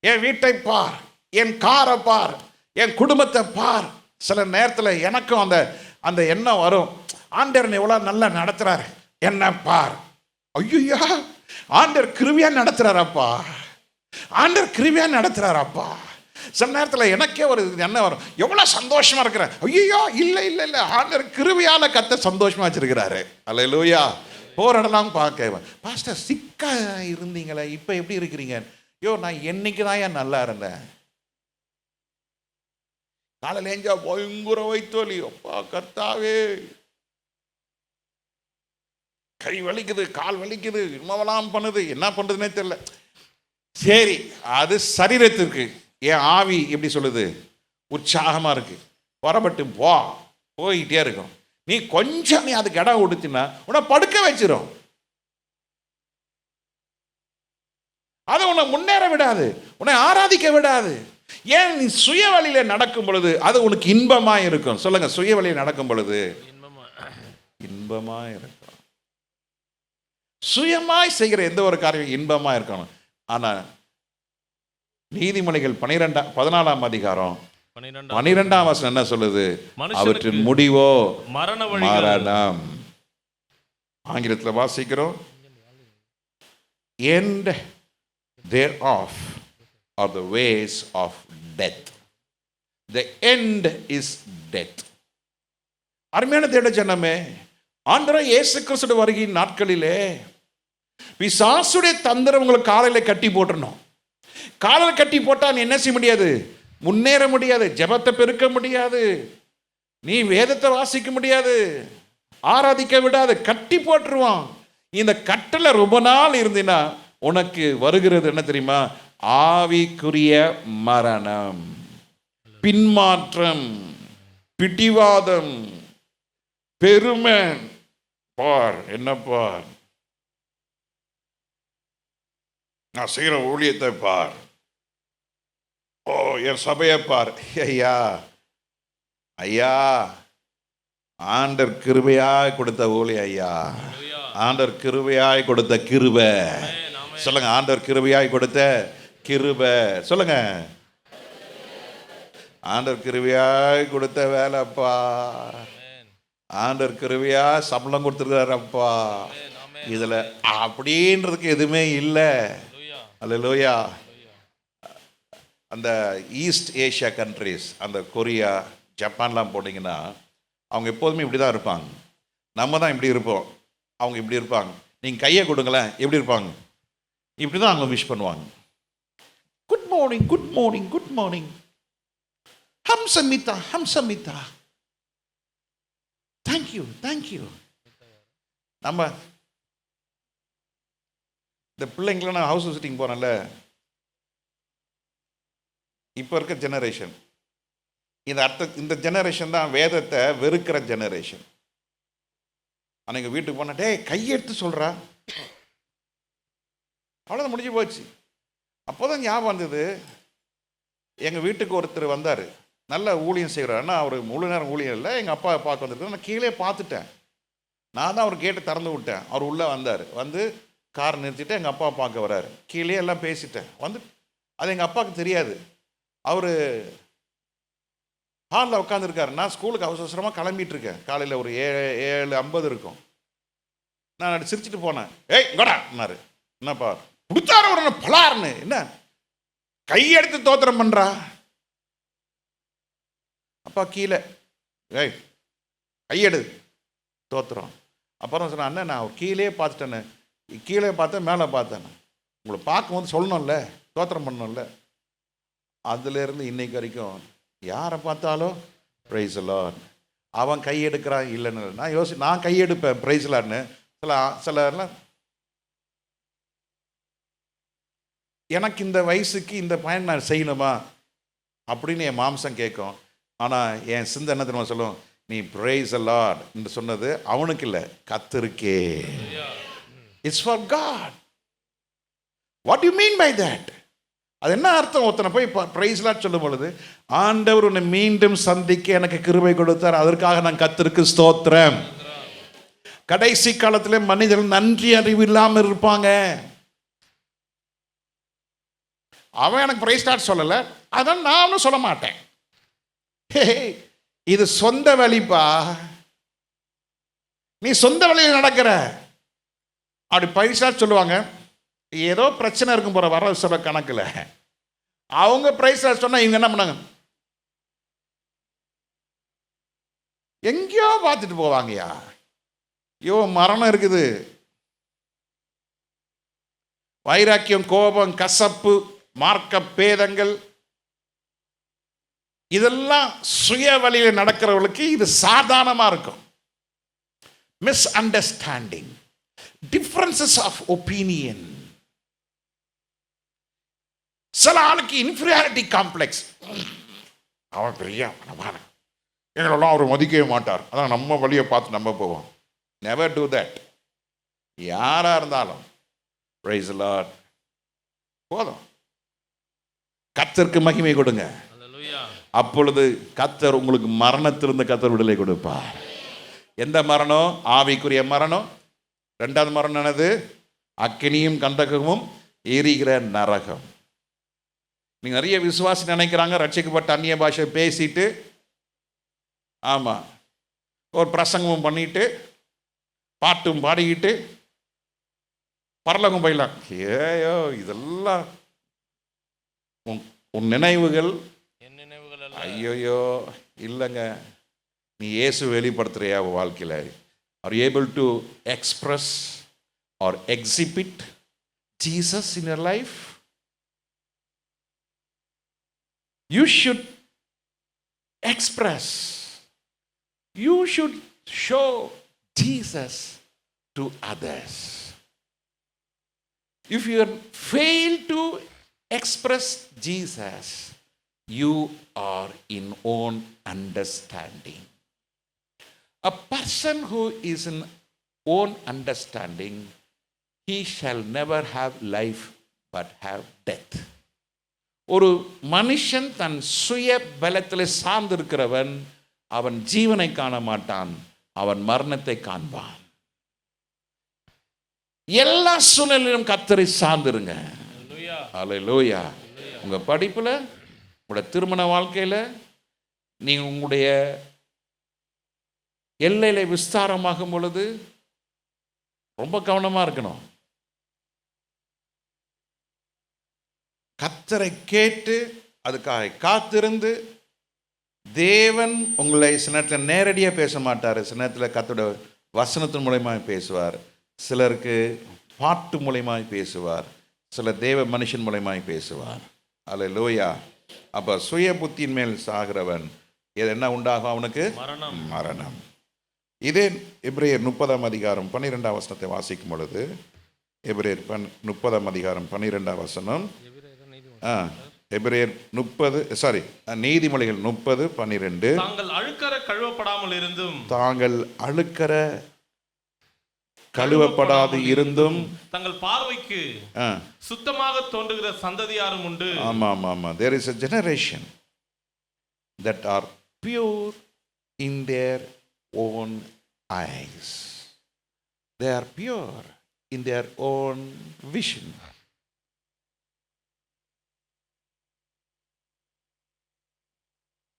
என் வீட்டை பார், என் காரை பார், என் குடும்பத்தை பார். சில நேரத்தில் எனக்கும் அந்த எண்ணம் வரும், ஆண்டவர் எவ்வளோ நல்லா நடத்துறாரு, என்ன பார். ஐயா, ஆண்டவர் கிருபையா நடத்துறாரப்பா, ஆண்டவர் கிருபையா நடத்துறாரப்பா. சில நேரத்தில் எனக்கே ஒரு எண்ணம் வரும், எவ்வளோ சந்தோஷமா இருக்கிறேன். ஐயோ, இல்லை, ஆண்டவர் கிருபையால கத்த சந்தோஷமா வச்சிருக்கிறாரு. அல்லேலூயா. போராடலாம் பார்க்க, பாஸ்டர் சிக்கா இருந்தீங்களே, இப்போ எப்படி இருக்கிறீங்க? ஐயோ, நான் என்னைக்கு தான் நல்லா இருந்தேன். காலையில் ஏஞ்சா பயங்கர வைத்தோலி, அப்பா கர்த்தாவே, கை வலிக்குது, கால் வலிக்குது, இன்னமெல்லாம் பண்ணுது, என்ன பண்ணுறதுனே தெரியல. சரி, அது சரீரத்திற்கு. என் ஆவி எப்படி சொல்லுது? உற்சாகமாக இருக்கு, புறப்பட்டு போயிட்டே இருக்கும். நீ கொஞ்சம் அதுக்கு இடம் கொடுத்தினா உன்னை படுக்க வச்சிரும். அதை உன்னை முன்னேற விடாது, உன்னை ஆராதிக்க விடாது. ஏன்? நீ சுய வழியில நடக்கும் பொழுது அது உனக்கு இன்பமா இருக்கும். சொல்லுங்க, சுய வழியில் நடக்கும் பொழுது இன்பமா இருக்கும். சுயமாய் செய்கிற எந்த ஒரு காரியம் இன்பமா இருக்கணும். ஆனா நீதிமொழிகள் 14ஆம் அதிகாரம் 12ஆம் வசனம் என்ன சொல்லுது? அவற்றின் முடிவோ மரணம். ஆங்கிலத்தில் வாசிக்கிறோம், end thereof are the ways of death. The end is death. அருமையான தேட ஜனமே, ஆண்டவர் இயேசு கிறிஸ்து வருகிற நாட்களிலே பிசாசுடைய தந்திரம் உங்களுக்கு காலையில் கட்டி போட்டுறணும். காலையில் கட்டி போட்டால் நீ என்ன செய்ய முடியாது? முன்னேற முடியாது, ஜெபத்தை பெருக்க முடியாது, நீ வேதத்தை வாசிக்க முடியாது, ஆராதிக்க விடாது, கட்டி போட்டுருவான். இந்த கட்டளை ரொம்ப நாள் இருந்தினா உனக்கு வருகிறது என்ன தெரியுமா? ஆவிக்குரிய மரணம், பின்மாற்றம், பிடிவாதம், பெருமை. பார், என்ன பார், நான் செய்கிற ஊழியத்தை பார், ஓ என் சபையை பார். ஐயா, ஆண்டர் கிருபையாய் கொடுத்த ஊழியம் ஐயா, ஆண்டர் கிருபையாய் கொடுத்த கிருபை. சொல்லுங்க, ஆண்டவர் கிருபையாய் கொடுத்த கிருபை. சொல்லுங்க, ஆண்டவர் கிருபையாய் கொடுத்த வேலைப்பா, ஆண்டவர் கிருபையா சம்பளம் கொடுத்துருக்காரப்பா. இதுல அப்படின்றதுக்கு எதுவுமே இல்லை. அல்லேலூயா. அந்த ஈஸ்ட் ஏஷியா கண்ட்ரிஸ், அந்த கொரியா, ஜப்பான்லாம் போனீங்கன்னா அவங்க எப்போதுமே இப்படி தான் இருப்பாங்க. நம்ம தான் இப்படி இருப்போம், அவங்க இப்படி இருப்பாங்க. நீங்கள் கையை கொடுங்களேன், எப்படி இருப்பாங்க? இப்படி தான் அவங்க விஷ் பண்ணுவாங்க. Good morning, good morning, good morning, ஹம் சமிதா, ஹம் சமிதா, தேங்க்யூ, தேங்க்யூ. நம்ம இந்த பிள்ளைங்களை நான் ஹவுஸ் விசிட்டிங் போகிறேன்ல, இப்போ இருக்க ஜெனரேஷன், இந்த ஜெனரேஷன் தான் வேதத்தை வெறுக்கிற ஜெனரேஷன். அன்னைக்கு வீட்டுக்கு போனால், டே கையெடுத்து சொல்கிறா, அவ்வளோதான், முடிஞ்சு போச்சு. அப்போ தான் ஞாபகம் வந்தது, எங்கள் வீட்டுக்கு ஒருத்தர் வந்தார், நல்ல ஊழியம் செய்கிறார். ஆனால் அவர் முழு நேரம் ஊழியம் இல்லை, எங்கள் அப்பா பார்க்க வந்திருக்கு. நான் கீழே பார்த்துட்டேன், நான் தான் அவர் கேட்டு திறந்து விட்டேன். அவர் உள்ளே வந்தார், வந்து கார் நிறுத்திட்டு எங்கள் அப்பா பார்க்க வர்றாரு. கீழே எல்லாம் பேசிட்டேன் வந்து, அது எங்கள் அப்பாவுக்கு தெரியாது. அவர் ஹாலில் உட்காந்துருக்காரு. நான் ஸ்கூலுக்கு அவசரமாக கிளம்பிட்டு இருக்கேன். காலையில் ஒரு 7:50 இருக்கும். நான் சிரிச்சுட்டு போனேன். ஏய் இங்கடான்னாரு. என்னப்பா கொடுத்தாரு ஒரு பலார்னு, என்ன கையெடுத்து தோத்திரம் பண்ணுறா. அப்பா கீழே, ஏய் கையெடு தோத்துறோம். அப்புறம் சொன்னேன், அண்ணன் நான் கீழே பார்த்துட்டேன்னு. கீழே பார்த்தேன், மேலே பார்த்தேன். உங்களை பார்க்கும்போது சொல்லணும்ல, தோத்திரம் பண்ணணும்ல. அதுலேருந்து இன்னைக்கு வரைக்கும் யாரை பார்த்தாலும் பிரைஸ் தி லார்ட். அவன் கை எடுக்கிறான் இல்லைன்னு நான் கையெடுப்பேன் பிரைஸ் தி லார்ட்னு. சிலர்லாம் எனக்கு இந்த வயசுக்கு இந்த பயன் நான் செய்யணுமா அப்படின்னு என் மாம்சம் கேட்கும். ஆனால் என் சிந்தை என்ன தெரியுமா சொல்லும், நீ பிரைஸ் தி லார்ட் என்று சொன்னது அவனுக்கு இல்லை, கர்த்தருக்கே. It's for God. What you mean by that? அது என்ன அர்த்தம்? ஒருத்தனை போய் பிரைஸ் லார்ட் சொல்லும் பொழுது, ஆண்டவர் உன்னை மீண்டும் சந்திக்க எனக்கு கிருபை கொடுத்தார், அதற்காக நான் கர்த்தருக்கு ஸ்தோத்திரம். கடைசி காலத்தில் மனிதர்கள் நன்றி அறிவு இல்லாமல் இருப்பாங்க. அவன் எனக்கு பிரைஸ் லார்ட் சொல்லலை, அதான் நானும் சொல்ல மாட்டேன். இது சொந்த வழிப்பா, நீ சொந்த வழியில் நடக்கிற. அப்படி பிரைஸ் லார்ட் சொல்லுவாங்க, ஏதோ பிரச்சனை இருக்கும் போற வர சொல்ல கணக்கில் அவங்க பிரைஸ் சொன்னா இவங்க என்ன பண்ணாங்க, எங்கேயோ பார்த்துட்டு போவாங்கயா. ஐயோ மரணம் இருக்குது, வைராக்கியம், கோபம், கசப்பு, மார்க்க பேதங்கள், இதெல்லாம் சுய வழியில் நடக்கிறவர்களுக்கு இது சாதாரணமா இருக்கும். Misunderstanding, differences of opinion. சில ஆளுக்கு இன்ஃபீரியாரிட்டி காம்ப்ளெக்ஸ். அவன் பெரிய எங்களெல்லாம் அவர் மதிக்கவே மாட்டார், அதான் நம்ம வழியை பார்த்து நம்ம போவோம். Never do that. யாரா இருந்தாலும் பிரைஸ் தி லார்ட் போதும். கர்த்தருக்கு மகிமை கொடுங்க. அப்பொழுது கர்த்தர் உங்களுக்கு மரணத்திலிருந்து கர்த்தர் விடுதலை கொடுப்பார். எந்த மரணம்? ஆவிக்குரிய மரணம். ரெண்டாவது மரணம் என்னது? அக்கினியும் கந்தகமும் எரிகிற நரகம். நீங்க நிறைய விசுவாசி நினைக்கிறாங்க, ரட்சிக்கப்பட்ட அந்நிய பாஷை பேசிட்டு, ஆமா ஒரு பிரசங்கமும் பண்ணிட்டு பாட்டும் பாடிக்கிட்டு பரலோகம் போயிடலாம். ஏயோ இதெல்லாம் உன் நினைவுகள். ஐயோயோ இல்லைங்க, நீ இயேசு வெளிப்படுத்துறியா வாழ்க்கையில்? Are you able to express or exhibit Jesus in your life? You should express, you should show Jesus to others. If you fail to express Jesus, you are in own understanding. A person who is in own understanding, he shall never have life but have death. ஒரு மனுஷன் தன் சுய பலத்தில் சார்ந்திருக்கிறவன் அவன் ஜீவனை காண மாட்டான், அவன் மரணத்தை காண்பான். எல்லா சூழ்நிலையிலும் கர்த்தரை சார்ந்திருங்க. அல்லேலூயா. உங்க படிப்புல, உங்களுடைய திருமண வாழ்க்கையில, நீங்க உங்களுடைய எல்லையில விஸ்தாரமாகும் பொழுது ரொம்ப கவனமா இருக்கணும். கர்த்தரை கேட்டு அதுக்காக காத்திருந்து, தேவன் உங்களை சில நேரத்தில் நேரடியாக பேச மாட்டார், சில நேரத்தில் கர்த்தரோட வசனத்தின் மூலமாக பேசுவார், சிலருக்கு பாட்டு மூலமாக பேசுவார், சில தேவ மனுஷன் மூலமாக பேசுவார். அல்லேலூயா. அப்போ சுய புத்தியின் மேல் சாகிறவன் என்ன உண்டாகும்? அவனுக்கு மரணம். இதே எபிரேயர் 30 அதிகாரம் 12 வசனத்தை வாசிக்கும் பொழுது, எபிரேயர் 30 12 எபிரேயர் 30 நீதிமொழிகள் 30:12 தாங்கள் அழுக்கற கழுவப்படாமல் இருந்தும், தாங்கள் அழுக்கற கழுவப்படாது இருந்தும் தங்கள் பார்வைக்கு ஆ, சுத்தமாக தோன்றுகிற சந்ததியாரும் உண்டு. ஆமா ஆமா ஆமா. There is a generation that are pure in their own eyes. They are pure in their own vision.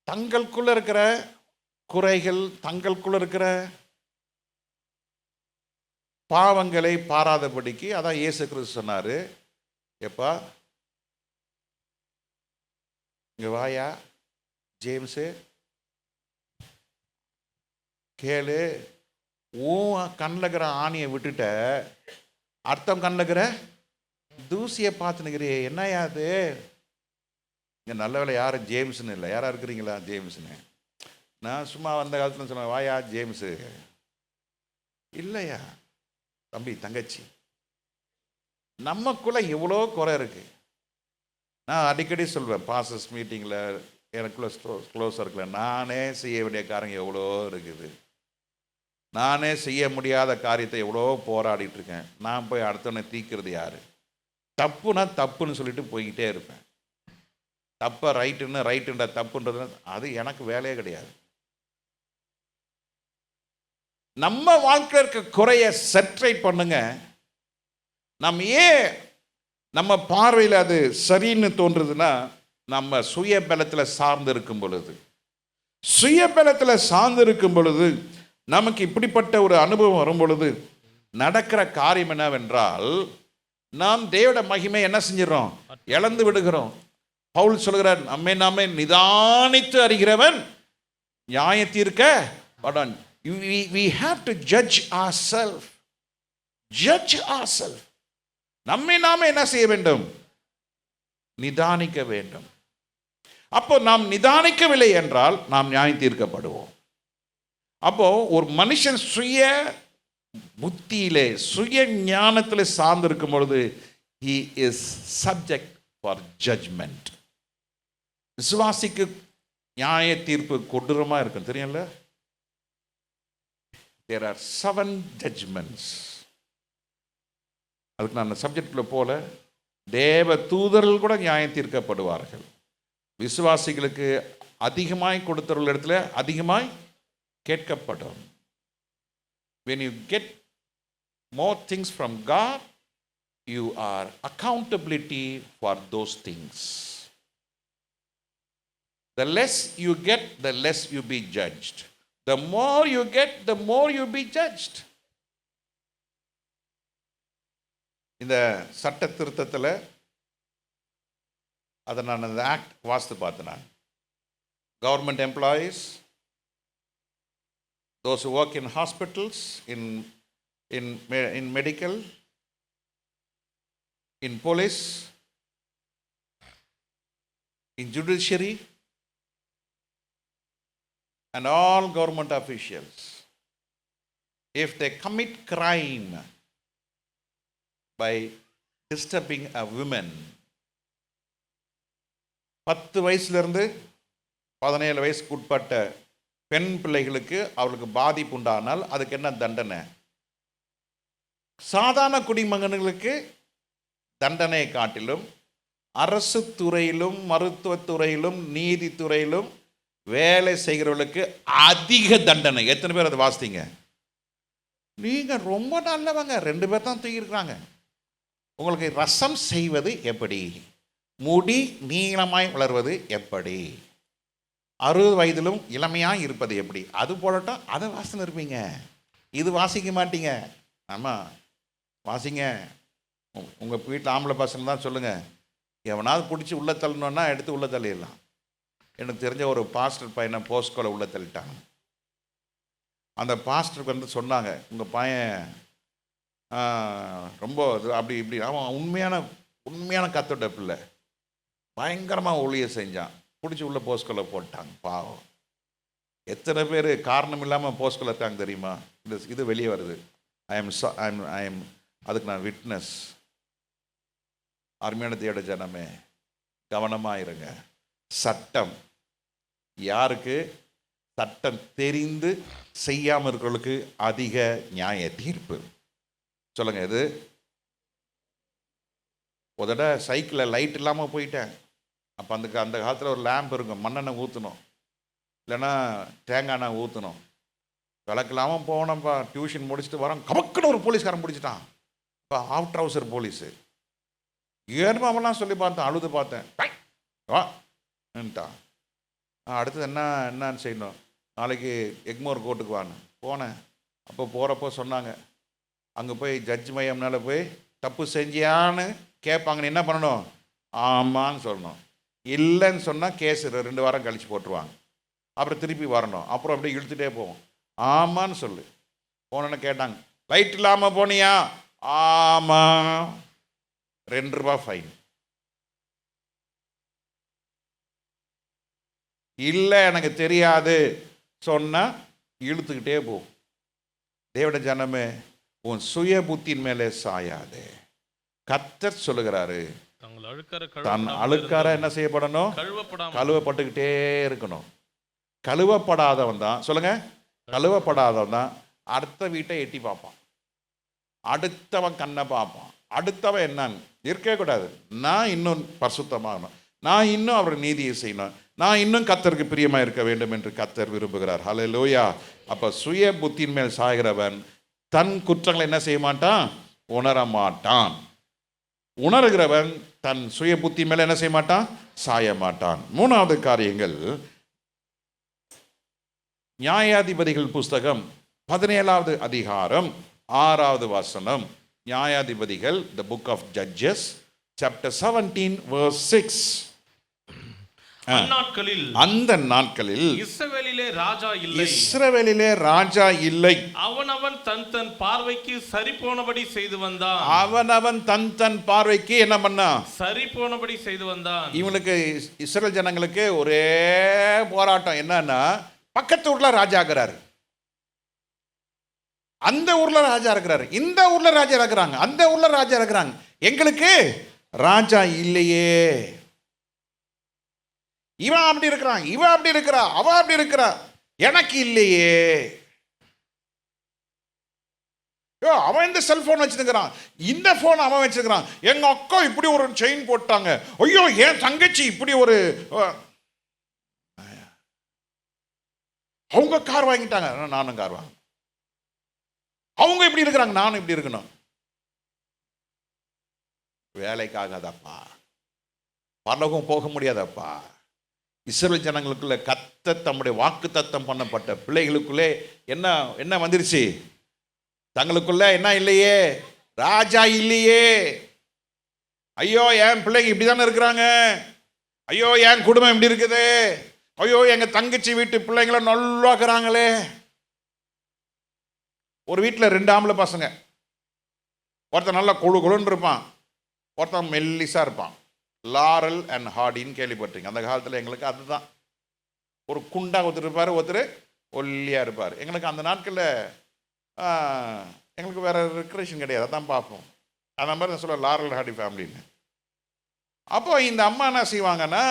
தங்களுக்குள்ள இருக்கிற குறைகள், தங்களுக்குள்ள இருக்கிற பாவங்களை பாராதபடிக்கு, அதான் இயேசு கிறிஸ்து சொன்னாரு, எப்பா இங்க வாயா ஜேம்ஸு, கேளு, உன் கண்ணில் இருக்கிற ஆணியை விட்டுட்ட, அர்த்தம் கண்ணில் இருக்கிற தூசியை பார்த்துனுக்கிறே, என்னையா அது? இங்கே நல்ல வேலை யாரும் ஜேம்ஸ்னு இல்லை, யாரா இருக்கிறீங்களா ஜேம்ஸ்னு? நான் சும்மா வந்த காலத்தில் சொன்னேன், வாயா ஜேம்ஸு. இல்லையா தம்பி தங்கச்சி, நமக்குள்ள எவ்வளோ குறை இருக்கு. நான் அடிக்கடி சொல்வேன், பாசஸ் மீட்டிங்கில் எனக்குள்ள க்ளோஸாக இருக்கல, நானே செய்ய வேண்டிய காரியம் எவ்வளோ இருக்குது, நானே செய்ய முடியாத காரியத்தை எவ்வளோ போராடிட்டு இருக்கேன். நான் போய் அடுத்தவனை தீக்கிறது யாரு? தப்புனா தப்புன்னு சொல்லிட்டு போய்கிட்டே இருப்பேன். தப்பை ரைட்டுன்ற தப்புன்றது அது எனக்கு வேலையே கிடையாது. நம்ம வாழ்க்கையில் இருக்க குறைய செட்ரைட் பண்ணுங்க. நம்ம ஏன் நம்ம பார்வையில் அது சரின்னு தோன்றுதுன்னா, நம்ம சுய பலத்தில் சார்ந்து இருக்கும் பொழுது, நமக்கு இப்படிப்பட்ட ஒரு அனுபவம் வரும் பொழுது நடக்கிற காரியம் என்னவென்றால், நாம் தேவட மகிமை என்ன செஞ்சிடறோம்? இழந்து விடுகிறோம். பவுல் சொல்கிறார், நாமே நிதானித்து அறிகிறவன் நியாய தீர்க்க படான். We have to judge ourselves. நம்மை நாமே என்ன செய்ய வேண்டும்? நிதானிக்க வேண்டும். அப்போ நாம் நிதானிக்கவில்லை என்றால் நாம் நியாயம் தீர்க்கப்படுவோம். அப்போ ஒரு மனுஷன் சுய புத்தியிலே, சுய ஞானத்தில் சார்ந்திருக்கும் பொழுது he is subject for judgment. விசுவாசிக்கு நியாய தீர்ப்பு கொடூரமாக இருக்கும், தெரியும்ல? There are 7 judgments. அதுக்கு நான் சப்ஜெக்ட்ல போல, தேவ தூதர்கள் கூட நியாயம் தீர்க்கப்படுவார்கள். விசுவாசிகளுக்கு அதிகமாய் கொடுத்தவர்கள் இடத்துல அதிகமாய் கேட்கப்படும். When you get more things from God, you are accountability for those things. The less you get, the less you be judged. The more you get, the more you be judged. இந்த சட்ட திருத்தத்தில் அதை நான் அந்த act வாசித்து பார்த்தேன். Government employees, those who work in hospitals, in medical, in police, in judiciary, and all government officials, if they commit crime by disturbing a woman, 10 வயசுலேருந்து 17 வயசுக்கு உட்பட்ட பெண் பிள்ளைகளுக்கு அவர்களுக்கு பாதிப்பு உண்டானால் அதுக்கு என்ன தண்டனை? சாதாரண குடிமகன்களுக்கு தண்டனை காட்டிலும் அரசு துறையிலும், மருத்துவத்துறையிலும், நீதித்துறையிலும் வேலை செய்கிறவர்களுக்கு அதிக தண்டனை. எத்தனை பேர் அதை வாசித்தீங்க? நீங்க ரொம்ப நல்லவங்க, 2 பேர் தான் தூக்கியிருக்கிறாங்க. உங்களுக்கு ரசம் செய்வது எப்படி, முடி நீளமாய் வளர்வது எப்படி, 60 வயதிலும் இளமையாக இருப்பது எப்படி, அது போலட்டும். அதை வாசனை இருப்பீங்க, இது வாசிக்க மாட்டீங்க. ஆமாம் வாசிங்க. உங்கள் வீட்டில் ஆம்பளை பசங்க தான் சொல்லுங்கள், எவனாவது பிடிச்சி உள்ள தள்ளணுன்னா எடுத்து உள்ள தள்ளிடலாம். எனக்கு தெரிஞ்ச ஒரு பாஸ்டர் பையனை போஸ்கோல உள்ள தள்ளிட்டாங்க. அந்த பாஸ்டருக்கு வந்து சொன்னாங்க, உங்கள் பையன் ரொம்ப அப்படி இப்படி. அவன் உண்மையான கத்தோட பிள்ளை, பயங்கரமாக ஊழியம் செஞ்சான். பிடிச்சி உள்ள போஸ்கோல போட்டாங்க. பாவம், எத்தனை பேர் காரணம் இல்லாமல் போஸ்கோல இருக்காங்க தெரியுமா? இது வெளியே வருது. ஐ எம் அதுக்கு நான் விட்னஸ். அருமையான தேவ ஜனமே, கவனமாக இருங்க. சட்டம் யாருக்கு? சட்டம் தெரிந்து செய்யாமல் இருக்கிறவர்களுக்கு அதிக நியாய தீர்ப்பு. சொல்லுங்கள் எது? ஒரு தடவை சைக்கிளில் லைட் இல்லாமல் போயிட்டேன். அப்போ அந்த காலத்தில் ஒரு லேம்ப் இருக்கும், மண்ணெண்ணெய் ஊற்றணும், இல்லைன்னா தேங்காய் எண்ணெய் ஊற்றணும். விளக்கலாமல் போனப்பா, டியூஷன் முடிச்சுட்டு வரோம், கமக்குன்னு ஒரு போலீஸ்காரன் பிடிச்சிட்டான். இப்போ ஆஃப் ட்ரவுசர் போலீஸு. ஏன்மாமெல்லாம் சொல்லி பார்த்தேன், அழுது பார்த்தேன். வான்ட்டான். அடுத்தது என்னன்னு செய்யணும், நாளைக்கு எக்மோர் கோர்ட்டுக்கு வான்னு போனேன். அப்போ போகிறப்போ சொன்னாங்க, அங்கே போய் ஜட்ஜ் மையம்னால போய் தப்பு செஞ்சியான்னு கேட்பாங்க, நீ என்ன பண்ணணும்? ஆமான்னு சொல்லணும். இல்லைன்னு சொன்னால் கேஸ் 2 வாரம் கழித்து போட்டுருவாங்க. அப்புறம் திருப்பி வரணும். அப்புறம் அப்படியே இழுத்துட்டே போவோம். ஆமான்னு சொல்லு. போனோன்னு கேட்டாங்க, லைட் இல்லாமல் போனியா? ஆமாம். 2 ரூபா ஃபைன். இல்லை எனக்கு தெரியாது சொன்னால் இழுத்துக்கிட்டே போகும். தேவனுடைய ஜனமே, உன் சுய புத்தியின் மேலே சாயாதே. கர்த்தர் சொல்லுகிறாரு, தன் அழுக்கார என்ன செய்யப்படணும்? கழுவப்பட்டுக்கிட்டே இருக்கணும். கழுவப்படாதவன் தான், சொல்லுங்க, கழுவப்படாதவன் தான் அடுத்த வீட்டை எட்டி பார்ப்பான், அடுத்தவன் கண்ணை பார்ப்பான். அடுத்தவன் என்னன்னு இருக்கவே கூடாது. நான் இன்னும் பரிசுத்தமாகணும், நான் இன்னும் அவர் நீதியை செய்யணும், நான் இன்னும் கர்த்தருக்கு பிரியமாக இருக்க வேண்டும் என்று கர்த்தர் விரும்புகிறார். ஹல்லேலூயா. அப்போ சுய புத்தியின் மேல் சாய்கிறவன் தன் குற்றங்களை என்ன செய்ய மாட்டான்? உணர மாட்டான். உணர்கிறவன் தன் சுய புத்தி மேலே என்ன செய்ய மாட்டான்? சாய மாட்டான். 3வது காரியங்கள், நியாயாதிபதிகள் புஸ்தகம் 17வது அதிகாரம் 6வது வசனம். நியாயாதிபதிகள், the book of Judges, chapter 17 verse 6. அந்த நாட்களில் இஸ்ரவேலிலே ராஜா இல்லை, இஸ்ரவேலிலே ராஜா இல்லை. அவனவன் தன் பார்வைக்கு சரி போனபடி செய்து வந்தான். அவனவன் தன் பார்வைக்கு என்ன பண்ணா? சரி போனபடி செய்து வந்தான். இவனுக்கு இஸ்ரவேல் ஜனங்களுக்கு ஒரே போராட்டம் என்னன்னா, பக்கத்து ஊர்ல ராஜா இருக்கிறாரு, அந்த ஊர்ல ராஜா இருக்கிறாரு, இந்த ஊர்ல ராஜா இருக்கிறாங்க, அந்த ஊர்ல ராஜா இருக்கிறாங்க, எங்களுக்கு ராஜா இல்லையே. இவன் அப்படி இருக்கிறான், இவன் அப்படி இருக்கிறா, அவன் அப்படி இருக்கிறா, எனக்கு இல்லையே. அவன் இந்த செல்போன் வச்சிருக்கிறான், இந்த போன் அவன் வச்சிருக்கிறான், எங்க அக்கா இப்படி ஒரு செயின் போட்டாங்க, ஐயோ என் தங்கச்சி இப்படி ஒரு, அவங்க கார் வாங்கிட்டாங்க, நானும் கார் வாங்க, அவங்க இப்படி இருக்கிறாங்க, நானும் இப்படி இருக்கணும். வேலைக்காகாதப்பா, பரலோகம் போக முடியாதப்பா. இஸ்ரவேல் ஜனங்களுக்குள்ள கர்த்தர் தம்முடைய வாக்கு தத்தம் பண்ணப்பட்ட பிள்ளைகளுக்குள்ளே என்ன வந்துருச்சு? தங்களுக்குள்ள என்ன இல்லையே? ராஜா இல்லையே. ஐயோ என் பிள்ளைங்க இப்படிதானே இருக்கிறாங்க, ஐயோ என் குடும்பம் இப்படி இருக்குது, ஐயோ எங்க தங்கச்சி வீட்டு பிள்ளைங்களை நல்லா இருக்கிறாங்களே. ஒரு வீட்டில் 2 ஆம்பளை பசங்க, ஒருத்தன் நல்லா கொழுன்னு இருப்பான், ஒருத்தன் மெல்லிசா இருப்பான். லாரல் அண்ட் ஹார்டின்னு கேள்விப்பட்டீங்க. அந்த காலத்தில் எங்களுக்கு அதுதான், ஒரு குண்டா ஒருத்தர் இருப்பார், ஒருத்தர் ஒல்லியாக இருப்பார். எங்களுக்கு அந்த நாட்களில் எங்களுக்கு வேறு ரெக்ரேஷன் கிடையாது, அதான் பார்ப்போம். அந்த மாதிரி தான் சொல்ல லாரல் ஹார்டி ஃபேமிலின்னு. அப்போ இந்த அம்மா என்ன செய்வாங்கன்னா,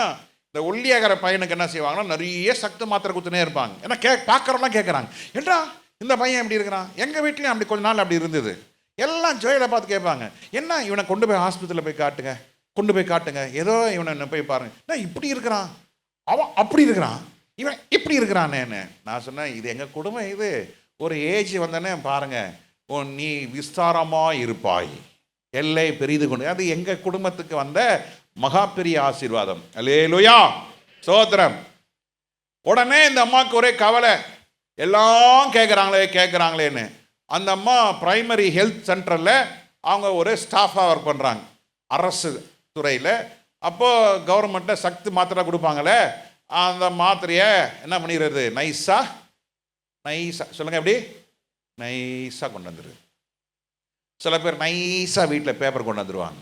இந்த ஒல்லியாகிற பையனுக்கு என்ன செய்வாங்கன்னா, நிறைய சக்தி மாத்திரை குத்துனே இருப்பாங்க. ஏன்னா பார்க்குறவங்களாம் கேட்குறாங்க, ஏண்டா இந்த பையன் எப்படி இருக்கிறான்? எங்கள் வீட்லேயும் அப்படி கொஞ்ச நாள் அப்படி இருந்தது. எல்லாம் ஜோயிலை பார்த்து கேட்பாங்க, என்ன இவனை கொண்டு போய் ஹாஸ்பிட்டலில் போய் காட்டுங்க, கொண்டு போய் காட்டுங்க, ஏதோ இவனை போய் பாருங்க, நான் இப்படி இருக்கிறான், அவன் அப்படி இருக்கிறான், இவன் இப்படி இருக்கிறானேன்னு. நான் சொன்னேன், இது எங்கள் குடும்பம், இது ஒரு ஏஜ் வந்தோடனே பாருங்க, நீ விஸ்தாரமாக இருப்பாய், எல்லை பெரிது கொண்டு. அது எங்கள் குடும்பத்துக்கு வந்த மகா பெரிய ஆசீர்வாதம். அல்லேலூயா, ஸ்தோத்திரம். உடனே இந்த அம்மாவுக்கு ஒரே கவலை, எல்லாம் கேட்குறாங்களேன்னு. அந்த அம்மா பிரைமரி ஹெல்த் சென்டரில் அவங்க ஒரு ஸ்டாஃபாக ஒர்க் பண்ணுறாங்க, அரசு துறையில். அப்போது கவர்மெண்ட்டில் சக்தி மாத்திரை கொடுப்பாங்களே, அந்த மாத்திரையை என்ன பண்ணிடுறது, நைஸாக சொல்லுங்கள், எப்படி நைஸாக கொண்டு வந்துடுது. சில பேர் நைஸாக வீட்டில் பேப்பர் கொண்டு வந்துடுவாங்க,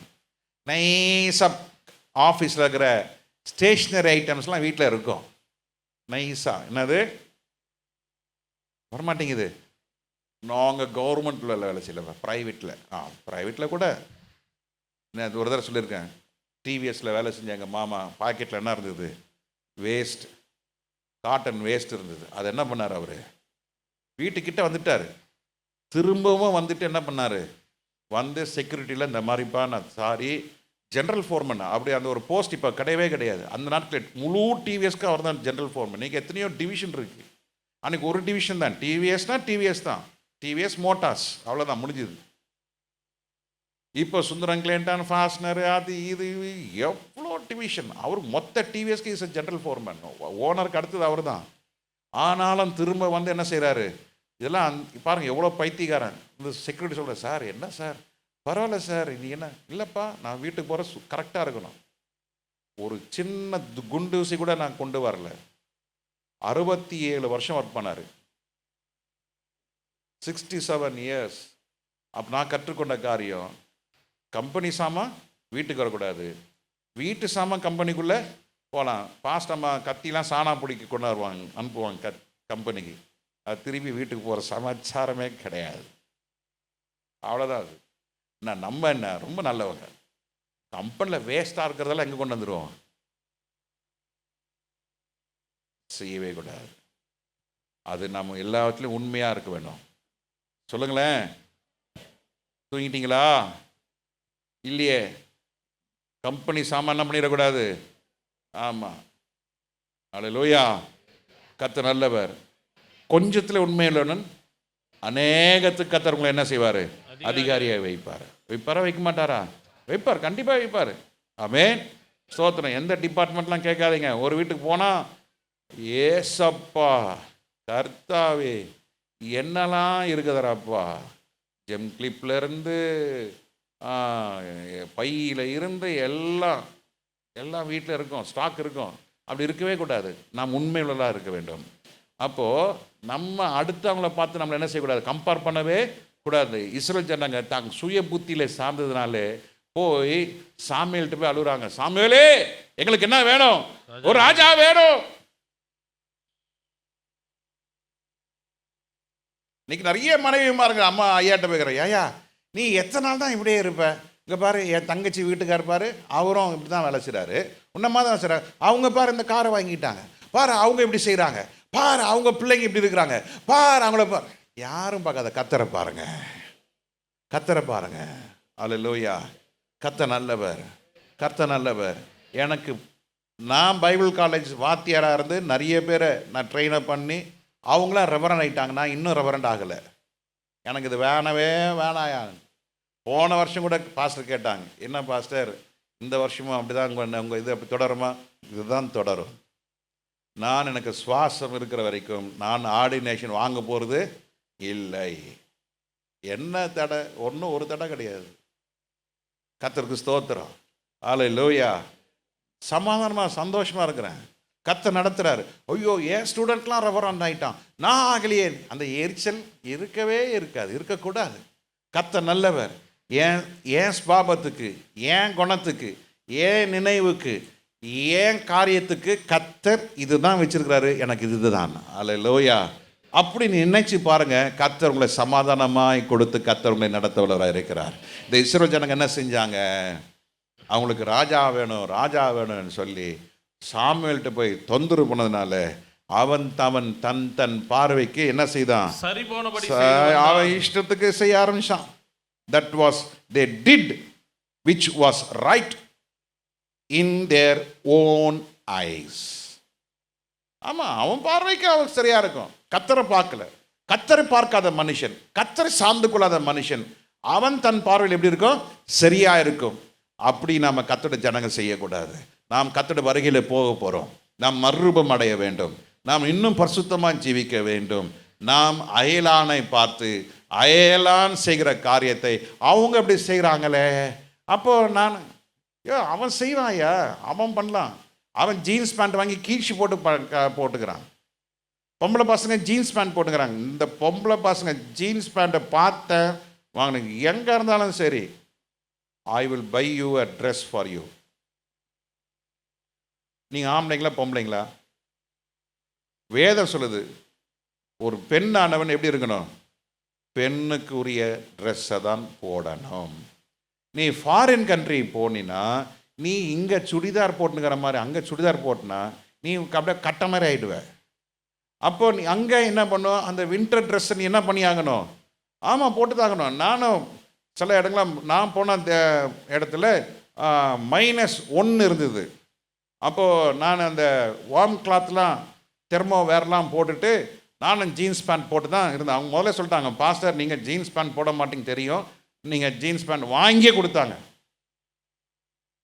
நைஸாக ஆஃபீஸில் இருக்கிற ஸ்டேஷ்னரி ஐட்டம்ஸ்லாம் வீட்டில் இருக்கும், நைஸாக. என்னது வரமாட்டேங்குது. நாங்கள் கவர்மெண்ட்டில் வேலை செய்யல, ப்ரைவேட்டில். ப்ரைவேட்டில் கூட நான் ஒரு தடவை சொல்லியிருக்கேன், டிவிஎஸில் வேலை செஞ்ச எங்கள் மாமா பாக்கெட்டில் என்ன இருந்தது, வேஸ்ட், காட்டன் வேஸ்ட் இருந்தது. அதை என்ன பண்ணார், அவர் வீட்டுக்கிட்ட வந்துட்டார், திரும்பவும் வந்துட்டு என்ன பண்ணார், வந்து செக்யூரிட்டியில் இந்த மாதிரிப்பா நான் சாரி, ஜென்ரல் ஃபோர்மன் அப்படி அந்த ஒரு போஸ்ட் இப்போ கிடையவே கிடையாது. அந்த நாட்களில் முழு டிவிஎஸ்க்கு அவர் தான் ஜென்ரல் ஃபோர்மன். இன்றைக்கி எத்தனையோ டிவிஷன் இருக்குது. அன்றைக்கி ஒரு டிவிஷன் தான், டிவிஎஸ்னால் டிவிஎஸ் தான், டிவிஎஸ் மோட்டார்ஸ், அவ்வளோதான் முடிஞ்சுது. இப்போ சுந்தரம் கிளேண்டான் ஃபாஸ்னர் அது இது எவ்வளோ டிவிஷன். அவர் மொத்த டிவிஎஸ்க்கு இஸ் ஜென்ரல் ஃபோர்மன், ஓனருக்கு அடுத்தது அவர் தான். ஆனாலும் திரும்ப வந்து என்ன செய்கிறாரு, இதெல்லாம் பாருங்கள் எவ்வளோ பைத்தியக்காரன். இந்த செக்யூரிட்டி சொல்கிற, சார் என்ன சார் பரவாயில்ல சார், நீ என்ன இல்லைப்பா நான் வீட்டுக்கு போகிற கரெக்டாக இருக்கணும், ஒரு சின்ன குண்டு ஊசி கூட நான் கொண்டு வரல. 67 வருஷம் ஒர்க் பண்ணார், 67 இயர்ஸ். அப்போ நான் கற்றுக்கொண்ட காரியம், கம்பெனி சாமான் வீட்டுக்கு வரக்கூடாது, வீட்டு சாமான் கம்பெனிக்குள்ளே போகலாம். பாஸ்ட் அம்மா கத்திலாம் சாணா பிடிக்க கொண்டு வருவாங்க, அனுப்புவாங்க கம்பெனிக்கு, அது திருப்பி வீட்டுக்கு போகிற சமாச்சாரமே கிடையாது. அவ்வளோதான். அது நம்ம என்ன ரொம்ப நல்லவங்க, கம்பெனியில் வேஸ்ட்டாக இருக்கிறதெல்லாம் எங்கே கொண்டு வந்துடுவோம், செய்யவே கூடாது. அது நம்ம எல்லாத்துலேயும் உண்மையாக இருக்க வேண்டும். சொல்லுங்களேன், தூங்கிட்டீங்களா இல்லையே, கம்பெனி சாமான் என்ன பண்ணிடக்கூடாது. ஆமாம், அல்லேலூயா. கர்த்தர் நல்லவர். கொஞ்சத்தில் உண்மையுள்ளவன் அநேகத்துக்கு கர்த்தர் உங்களை என்ன செய்வார், அதிகாரியாக வைப்பாரா வைக்க மாட்டாரா? வைப்பார், கண்டிப்பாக வைப்பார். ஆமென், ஸ்தோத்திரம். எந்த டிபார்ட்மெண்ட்லாம் கேட்காதீங்க. ஒரு வீட்டுக்கு போனால், ஏசப்பா கர்த்தாவே என்னெல்லாம் இருக்குதுறாப்பா, ஜெம் கிளிப்லேருந்து பையில் இருந்து எல்லாம் வீட்டில் இருக்கும், ஸ்டாக் இருக்கும். அப்படி இருக்கவே கூடாது. நாம் உண்மையுள்ளதாக இருக்க வேண்டும். அப்போது நம்ம அடுத்தவங்கள பார்த்து நம்மளை என்ன செய்யக்கூடாது, கம்பேர் பண்ணவே கூடாது. இஸ்ரவேல் ஜனங்க தாங்க சுய புத்தியில் சார்ந்ததுனாலே போய் சாமுவேல்கிட்ட போய் அழுகுறாங்க, சாமுவேலே எங்களுக்கு என்ன வேணும், ஒரு ராஜா வேணும். இன்னைக்கு நிறைய மனைவிமாருங்க அம்மா ஐயாட்ட போய்க்கிறேன், ஐயா நீ எத்தனை நாள் தான் இப்படியே இருப்ப, இங்கே பாரு என் தங்கச்சி வீட்டுக்கார் பாரு, அவரும் இப்படி தான் வேலை செய்கிறாரு, உன்னமா தான் செய்கிறாங்க, அவங்க பாரு இந்த காரை வாங்கிட்டாங்க, பாரு அவங்க இப்படி செய்கிறாங்க, பாரு அவங்க பிள்ளைங்க இப்படி இருக்கிறாங்க, பாரு அவங்கள பாரு. யாரும் பார்க்காத கர்த்தரை பாருங்க, கர்த்தரை பாருங்க. அல்லேலூயா. கர்த்தர் நல்லவர், கர்த்தர் நல்லவர். எனக்கு நான் பைபிள் காலேஜ் வாத்தியாராக இருந்து நிறைய பேரை நான் ட்ரெயினப் பண்ணி அவங்களாம் ரெவரண்ட் ஆகிட்டாங்க, நான் இன்னும் ரெவரண்ட் ஆகலை. எனக்கு இது வேணவே வேணாயா. போன வருஷம் கூட பாஸ்டர் கேட்டாங்க, என்ன பாஸ்டர் இந்த வருஷமும் அப்படி தான் உங்கள் இது அப்படி தொடருமா? இதுதான் தொடரும். நான் எனக்கு சுவாசம் இருக்கிற வரைக்கும் நான் ஆர்டினேஷன் வாங்க போகிறது இல்லை. என்ன தடை? ஒரு தடை கிடையாது. கர்த்தருக்கு ஸ்தோத்திரம். அல்லேலூயா. சமாதானமாக சந்தோஷமாக இருக்கிறேன். கர்த்தர் நடத்துகிறாரு. ஐயோ என் ஸ்டூடெண்ட்லாம் ரெவரண்ட் ஆகிட்டான், நான் ஆகலையே, அந்த எரிச்சல் இருக்கவே இருக்காது, இருக்கக்கூடாது. கர்த்தர் நல்லவர். ஏன் ஸ்பாபத்துக்கு, ஏன் குணத்துக்கு, ஏன் நினைவுக்கு, ஏன் காரியத்துக்கு கர்த்தர் இதுதான் வச்சிருக்கிறாரு, எனக்கு இதுதான். அல்லேலூயா. அப்படி நினைச்சு பாருங்க, கர்த்தர் உங்களை சமாதானமாய் கொடுத்து கர்த்தர் உங்களை நடத்தவராக இருக்கிறார். இந்த இஸ்ரவேல் ஜனங்க என்ன செஞ்சாங்க, அவங்களுக்கு ராஜா வேணும் ராஜா வேணும்னு சொல்லி சாமுவேல்கிட்ட போய் தொந்தரவு பண்ணதுனால அவன் தன் பார்வைக்கு என்ன செய்தான், சரி போனபடி அவன் இஷ்டத்துக்கு செய்ய ஆரம்பிச்சான். That was they did which was right in their own eyes. ஆமா, அவன் பார்வைக்கு அவன் சரியா இருக்கும். கர்த்தரை பார்க்கல, கர்த்தரை பார்க்காத மனுஷன், கர்த்தரை சார்ந்து கொள்ளாத மனுஷன், அவன் தன் பார்வையில் எப்படி இருக்கும், சரியா இருக்கும். அப்படி நாம கர்த்தருடைய ஜனங்க செய்யக்கூடாது. நாம் கர்த்தருடைய வருகையில் போக போறோம். நாம் மறுரூபம் அடைய வேண்டும். நாம் இன்னும் பரிசுத்தமாக ஜீவிக்க வேண்டும். நாம் அயலானை பார்த்து அயலான் செய்கிற காரியத்தை அவங்க எப்படி செய்கிறாங்களே, அப்போ நான் அவன் செய்வாயா, அவன் பண்ணலாம். அவன் ஜீன்ஸ் பேண்ட் வாங்கி கீழ்ச்சி போட்டுக்கிறான். பொம்பளை பசங்க ஜீன்ஸ் பேண்ட் போட்டுக்கிறாங்க. இந்த பொம்பளை பசங்க ஜீன்ஸ் பேண்ட்டை பார்த்த வாங்கினு எங்கே இருந்தாலும் சரி, I will buy you a dress for you. நீங்கள் ஆம்பளைங்களா பொம்பளைங்களா? வேதம் சொல்லுது, ஒரு பெண்ணானவன் எப்படி இருக்கணும், பெண்ணுக்கு உரிய ட்ரெஸ்ஸை தான் போடணும். நீ ஃபாரின் கண்ட்ரி போனினா, நீ இங்கே சுடிதார் போட்டுங்கிற மாதிரி அங்கே சுடிதார் போட்டினா நீ அப்படியே கட்ட மாதிரி ஆகிடுவ. அப்போ நீ அங்கே என்ன பண்ணும், அந்த வின்டர் ட்ரெஸ்ஸை நீ என்ன பண்ணி ஆகணும், ஆமாம் போட்டு தாகணும். நானும் சில இடங்கள்லாம் நான் போன அந்த இடத்துல -1 இருந்தது. அப்போது நான் அந்த வார்ம் கிளாத்லாம் தெர்மோ வேர்லாம் போட்டுட்டு நானும் ஜீன்ஸ் பேண்ட் போட்டு தான் இருந்தேன். அவங்க முதல்ல சொல்லிட்டாங்க, பாஸ்டர் நீங்கள் ஜீன்ஸ் பேண்ட் போட மாட்டீங்க தெரியும், நீங்கள் ஜீன்ஸ் பேண்ட் வாங்கியே கொடுத்தாங்க.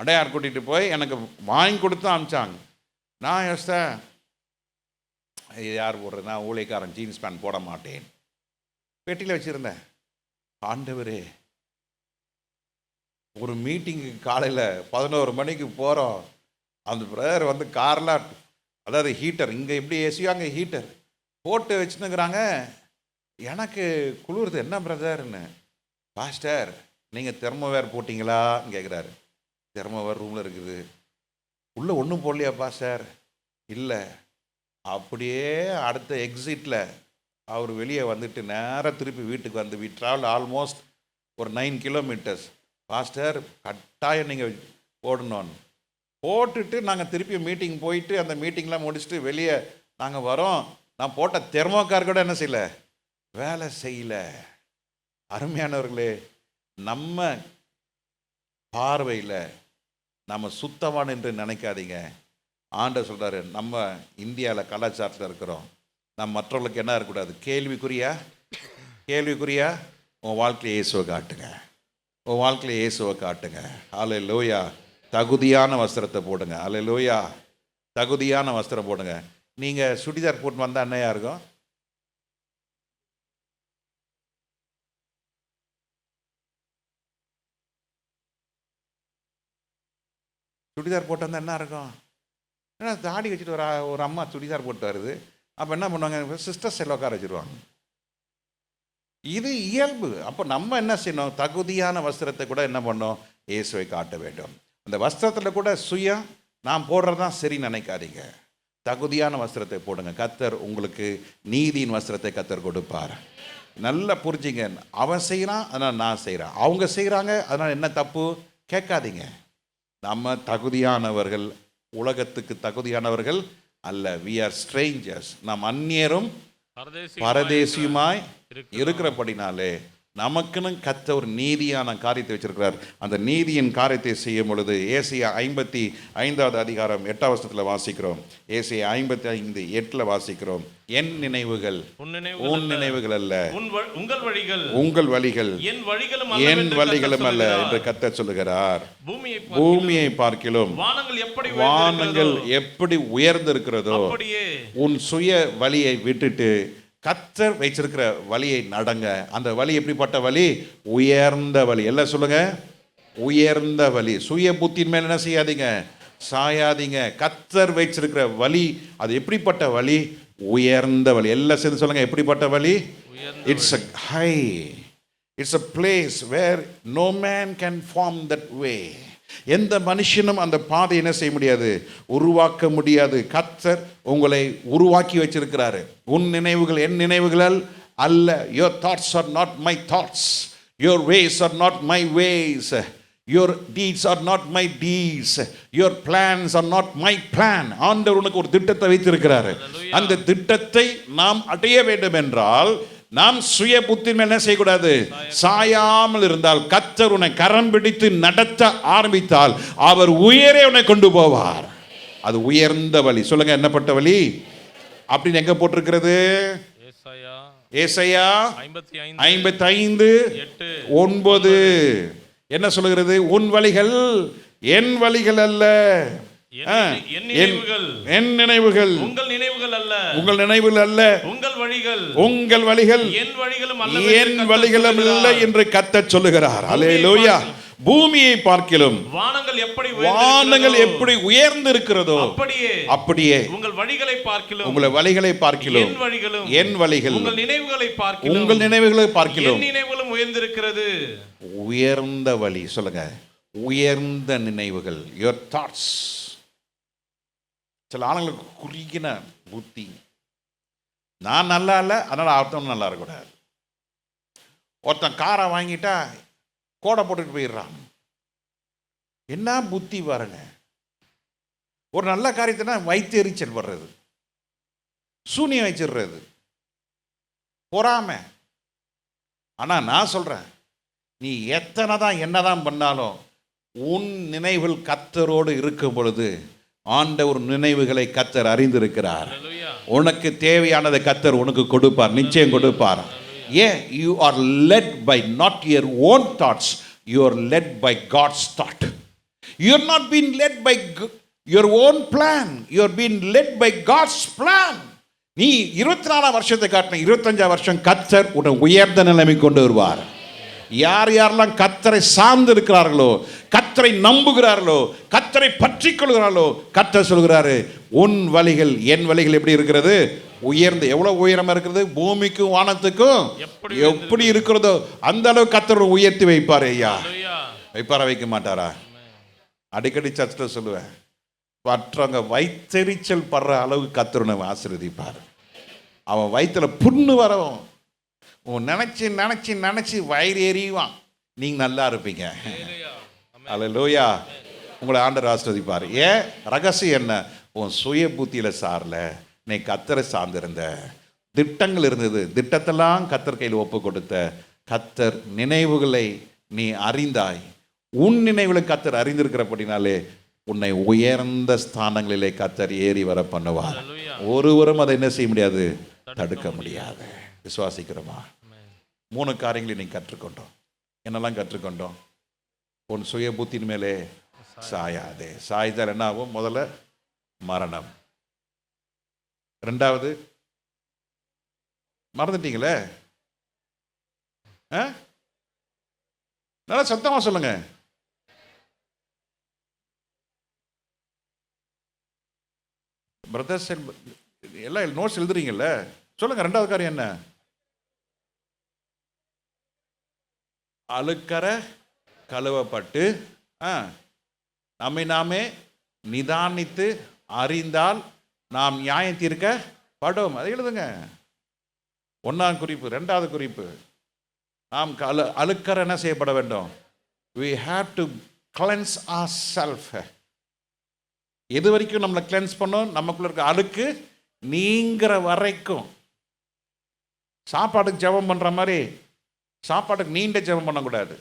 அடையார் கூட்டிகிட்டு போய் எனக்கு வாங்கி கொடுத்து அனுப்பிச்சாங்க. நான் யோசித்தேன், இது யார் போடுறது, நான் ஊழியக்காரன் ஜீன்ஸ் பேண்ட் போட மாட்டேன். பெட்டியில் வச்சுருந்தேன். ஆண்டவரே, ஒரு மீட்டிங்கு காலையில் 11 மணிக்கு போகிறோம். அந்த பிரதர் வந்து கார்லாம், அதாவது ஹீட்டர், இங்கே எப்படி ஏசியோ அங்கே ஹீட்டர் போட்டு வச்சுன்னுக்குறாங்க. எனக்கு குளிருது. என்ன பிரதர்ன்னு. பாஸ்டர் நீங்கள் தெர்மோவேர் போட்டிங்களான்னு கேட்குறாரு. தெர்மோவேர் ரூமில் இருக்குது. உள்ளே ஒன்றும் போடலையா பாஸ்டர்? இல்லை. அப்படியே அடுத்த எக்ஸிட்டில் அவர் வெளியே வந்துட்டு நேராக திருப்பி வீட்டுக்கு வந்து, வி ட்ராவல் ஆல்மோஸ்ட் ஒரு 9 கிலோமீட்டர்ஸ். பாஸ்டர் கட்டாயம் நீங்கள் போடணும்னு போட்டுட்டு நாங்கள் திருப்பி மீட்டிங் போயிட்டு அந்த மீட்டிங்லாம் முடிச்சுட்டு வெளியே நாங்கள் வரோம். நான் போட்ட தெர்மோக்கார் கூட என்ன செய்யலை, வேலை செய்யலை. அருமையானவர்களே, நம்ம பார்வையில் நம்ம சுத்தவான் என்று நினைக்காதீங்க. ஆண்டவர் சொல்கிறாரு, நம்ம இந்தியாவில் கலாச்சாரத்தில் இருக்கிறோம், நம்ம மற்றவர்களுக்கு என்ன இருக்கக்கூடாது, கேள்விக்குறியா உன் வாழ்க்கையை இயேசுவை காட்டுங்க, உன் வாழ்க்கையை இயேசுவை காட்டுங்க. அல்லேலூயா. தகுதியான வஸ்திரத்தை போடுங்க. அல்லேலூயா. தகுதியான வஸ்திரம் போடுங்க. நீங்கள் சுடிதார் போட்டு வந்தால் என்னையா இருக்கும்? சுடிதார் போட்டு வந்தால் என்ன இருக்கும்? ஏன்னா தாடி வச்சுட்டு ஒரு அம்மா சுடிதார் போட்டு வருது. அப்போ என்ன பண்ணுவாங்க, சிஸ்டர்ஸ் எல்லாம் உட்கார வச்சுருவாங்க. இது இயல்பு. அப்போ நம்ம என்ன செய்யணும், தகுதியான வஸ்திரத்தை கூட என்ன பண்ணோம், இயேசுவை காட்ட வேண்டும். அந்த வஸ்திரத்தில் கூட சுயம் நான் போடுறதான் சரி நினைக்காதீங்க. தகுதியான வஸ்திரத்தை போடுங்க. கர்த்தர் உங்களுக்கு நீதியின் வஸ்திரத்தை கர்த்தர் கொடுப்பார். நல்லா புரிஞ்சிங்க. அவன் செய்கிறான், அதனால் நான் செய்கிறேன், அவங்க செய்கிறாங்க, அதனால் என்ன தப்பு கேட்காதீங்க. நம்ம தகுதியானவர்கள், உலகத்துக்கு தகுதியானவர்கள் அல்ல. We are strangers. நாம் அந்நியரும் பரதேசியுமாய் இருக்கிறபடினாலே நமக்குன்னு கத்த ஒரு நீதியான காரியத்தை வச்சிருக்கிறார். அந்த நீதியின் காரியத்தை செய்யும் பொழுது ஏசாயா 55வது அதிகாரம் 8வது வசனத்தில் வாசிக்கிறோம். ஏசாயா 55:8 வாசிக்கிறோம். என் நினைவுகள் உன் நினைவுகள் அல்ல, உங்கள் வழிகள் என் வழிகளும் அல்ல என்று கர்த்தர் சொல்லுகிறார். பூமியை பார்க்கிலும் வானங்கள் எப்படி உயர்ந்திருக்கிறதோ உன் சுய வழியை விட்டுட்டு கர்த்தர் வைச்சிருக்கிற வழியை நடங்க. அந்த வழி எப்படிப்பட்ட வழி? உயர்ந்த வழி. எல்லாம் சொல்லுங்க, உயர்ந்த வழி. சுய புத்தியின் மேல என்ன செய்யாதீங்க, சாயாதீங்க. கர்த்தர் வைச்சிருக்கிற வழி அது எப்படிப்பட்ட வழி? உயர்ந்த வழி. எல்லாம் சேர்ந்து சொல்லுங்க, எப்படிப்பட்ட வழி? It's a high, it's a place where no man can form that way. எந்த மனுஷனும் அந்த பாதை என்ன செய்ய முடியாது, உருவாக்க முடியாது. கர்த்தர் உங்களை உருவாக்கி வச்சிருக்கிறாரு. உன் நினைவுகள் என் நினைவுகள் அல்ல. your thoughts are not my thoughts, your ways are not my ways, your deeds are not my deeds, your plans are not my plan. ஆண்டவர் உனக்கு ஒரு திட்டத்தை வைத்திருக்கிறாரு. அந்த திட்டத்தை நாம் அடைய வேண்டும் என்றால் நாம் சுய புத்தி மேல் என்ன செய்யக்கூடாது, சாயாமல் இருந்தால், கர்த்தர் உன்னை கரம் பிடித்து நடத்த ஆரம்பித்தால் அவர் உயரே உன்னை கொண்டு போவார். அது உயர்ந்த வழி. சொல்லுங்க, என்னப்பட்ட வழி அப்படின்னு எங்க போட்டிருக்கிறது? ஏசாயா 55:9 என்ன சொல்லுகிறது? உன் வழிகள் என் வழிகள் அல்ல, என் நினைவுகள் உங்கள் நினைவுகள் அல்ல, உங்கள் நினைவுகள் அல்ல, உங்கள் வழிகள் என் வழிகளும் அல்ல என்று கர்த்தர் சொல்லுகிறார். அல்லேலூயா. பூமியை பார்க்கிலும் வானங்கள் எப்படி உயர்ந்து இருக்கிறதோ அப்படியே உங்கள் வழிகளை பார்க்கிலும் என் வழிகள் உங்கள் நினைவுகளை பார்க்கிலும் உயர்ந்திருக்கிறது. உயர்ந்த வழி. சொல்லுங்க, உயர்ந்த நினைவுகள். your thoughts. சில ஆளுங்களுக்கு குறுகின புத்தி. நான் நல்லா இல்லை, அதனால் ஒருத்தன் நல்லா இருக்கக்கூடாது. ஒருத்தன் காரை வாங்கிட்டா கோடை போட்டுட்டு போயிடுறான். என்ன புத்தி பாருங்க. ஒரு நல்ல காரியத்தினா வயிற்று எரிச்சல் வர்றது, சூனியம் வச்சிடுறது, பொறாமை. ஆனால் நான் சொல்கிறேன், நீ எத்தனை தான் என்னதான் பண்ணாலும் உன் நினைவில் கர்த்தரோடு இருக்கும் பொழுது ஆண்டவர் நினைவுகளை கர்த்தர் அறிந்திருக்கிறார். உனக்கு தேவையானதை கர்த்தர் உனக்கு கொடுப்பார், நிச்சயம் கொடுப்பார். ஏன்? You are led by not your own thoughts, you are led by God's thought. You are not been led by your own plan, you are been led by God's plan. நீ 24 வருஷத்தை காட்டின 25 வருஷம் கர்த்தர் உன்னை உயர்ந்த நிலைமை கொண்டு வருவார். யார் யாரெல்லாம் கர்த்தரை சார்ந்து இருக்கிறார்களோ, கர்த்தரை நம்புகிறார்களோ, கர்த்தரை பற்றி கொள்கிறார்களோ, கர்த்தர் சொல்கிறாரு, உன் வழிகள் என் வழிகள் எப்படி இருக்கிறது? உயர்ந்து. எவ்வளவு உயரமா இருக்கிறது? பூமிக்கும் வானத்துக்கும் எப்படி இருக்கிறதோ அந்த அளவு கர்த்தர் உயர்த்தி வைப்பார். ஐயா வைப்பாரா, வைக்க மாட்டாரா? அடிக்கடி சர்ச்சில் சொல்லுவேன், மற்றவங்க வயிற்றெரிச்சல் படுற அளவு கர்த்தர் ஆசீர்வதிப்பார். அவன் வயிற்றுல புண்ணு வரவும் நினைச்சு நினைச்சு நினைச்சு வயிறு எறிவான், நீங்க நல்லா இருப்பீங்க. அல்லேலூயா. உங்களை ஆண்டவர் ஆசீர்வதிப்பார். ஏன்? ரகசியம் என்ன? உன் சுய புத்தியில சாரல, நீ கர்த்தரை சார்ந்திருந்த, திட்டங்கள் இருந்தது, திட்டத்தெல்லாம் கர்த்தர் கையில் ஒப்பு கொடுத்த, கர்த்தர் நினைவுகளை நீ அறிந்தாய். உன் நினைவுகளை கர்த்தர் அறிந்திருக்கிறபடினாலே உன்னை உயர்ந்த ஸ்தானங்களிலே கர்த்தர் ஏறி வர பண்ணுவார். ஒருவரும் அதை என்ன செய்ய முடியாது, தடுக்க முடியாது. விசுவாசிக்கிறோமா? 3 காரியங்களை நீ கற்றுக்கொண்டோம். என்னெல்லாம் கற்றுக்கொண்டோம்? உன் சுய புத்தின் மேலே சாயாதே. சாய்தால் என்ன ஆகும்? முதல்ல மரணம். 2வது மறந்துட்டீங்களே, நல்லா சத்தமா சொல்லுங்க. பிரதர்ஸ் எல்லாம் நோட்ஸ் எழுதுறீங்கல்ல, சொல்லுங்க. 2வது காரியம் என்ன? அழுக்கற கழுவப்பட்டு நம்மை நாமே நிதானித்து அறிந்தால் நாம் நியாயம் தீர்க்கப்படும். அதை எழுதுங்க. 1ஆம் குறிப்பு. 2வது குறிப்பு, நாம் அழுக்கற என்ன செய்யப்பட வேண்டும்? we have to cleanse ourselves. எது வரைக்கும் நம்மளை கிளென்ஸ் பண்ணோம்? நமக்குள்ள இருக்க அழுக்கு நீங்கிற வரைக்கும். சாப்பாட்டுக்கு ஜெபம் பண்ற மாதிரி சாப்பாட்டுக்கு நீண்ட ஜெபம் பண்ணக்கூடாது.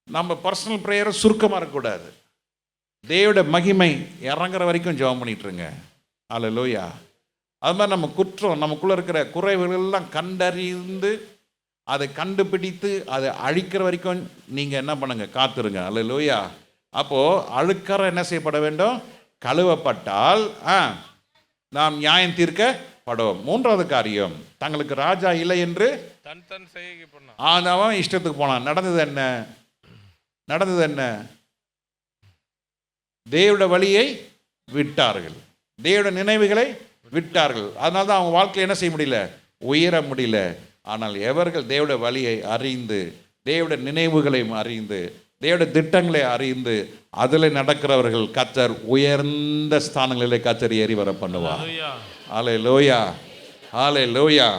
நம்ம பர்சனல் ப்ரேயரும் சுருக்கமாக இருக்கக்கூடாது. தேவோட மகிமை இறங்குற வரைக்கும் ஜெபம் பண்ணிட்டுருங்க. அல்லேலூயா. அது மாதிரி நம்ம குற்றம், நமக்குள்ளே இருக்கிற குறைவுகளெல்லாம் கண்டறிந்து அதை கண்டுபிடித்து அதை அழிக்கிற வரைக்கும் நீங்கள் என்ன பண்ணுங்க, காத்துருங்க. அல்லேலூயா. அப்போது அழுக்கற என்ன செய்யப்பட வேண்டும்? கழுவப்பட்டால் நாம் நியாயம் தீர்க்கப்படும். 3வது காரியம், தங்களுக்கு ராஜா இல்லை என்று அவன் இஷ்டத்துக்கு போனான். நடந்தது என்ன? நடந்தது என்ன? தேவனுடைய வழியை விட்டார்கள், தேவனுடைய நினைவுகளை விட்டார்கள். அதனால தான் அவங்க வாழ்க்கையை என்ன செய்ய முடியல, உயர முடியல. ஆனால் எவர்கள் தேவனுடைய வழியை அறிந்து, தேவனுடைய நினைவுகளையும் அறிந்து, தேவனுடைய திட்டங்களை அறிந்து அதில் நடக்கிறவர்கள் கர்த்தர் உயர்ந்த ஸ்தானங்களிலே கர்த்தர் ஏறி வர பண்ணுவார். அல்லேலூயா, அல்லேலூயா.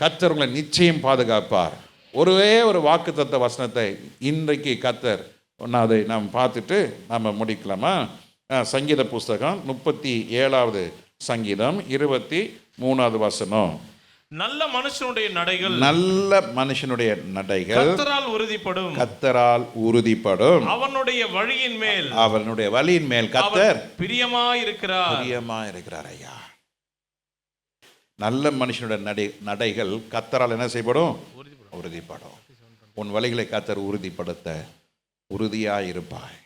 கர்த்தர் உங்களை நிச்சயம் பாதுகாப்பார். ஒரே ஒரு வாக்குத்தத்த வசனத்தை இன்றைக்கு கர்த்தர் அதை நாம் பார்த்துட்டு நம்ம முடிக்கலாமா? சங்கீத புஸ்தகம் 37வது சங்கீதம் 23வது வசனம். நல்ல மனுஷனுடைய நடைகள், நல்ல மனுஷனுடைய நடைகள் கர்த்தரால் உறுதிப்படும், கர்த்தரால் உறுதிப்படும். அவனுடைய வழியின் மேல், அவனுடைய வழியின் மேல் கர்த்தர் பிரியமாயிருக்கிறார். பிரியமாயிருக்கிறார். ஐயா, நல்ல மனுஷனுடைய நடைகள் கர்த்தரால் என்ன செய்யப்படும்? உறுதிப்படும். உன் வழிகளை கர்த்தர் உறுதிப்படுத்த உறுதியாயிருப்பாய்.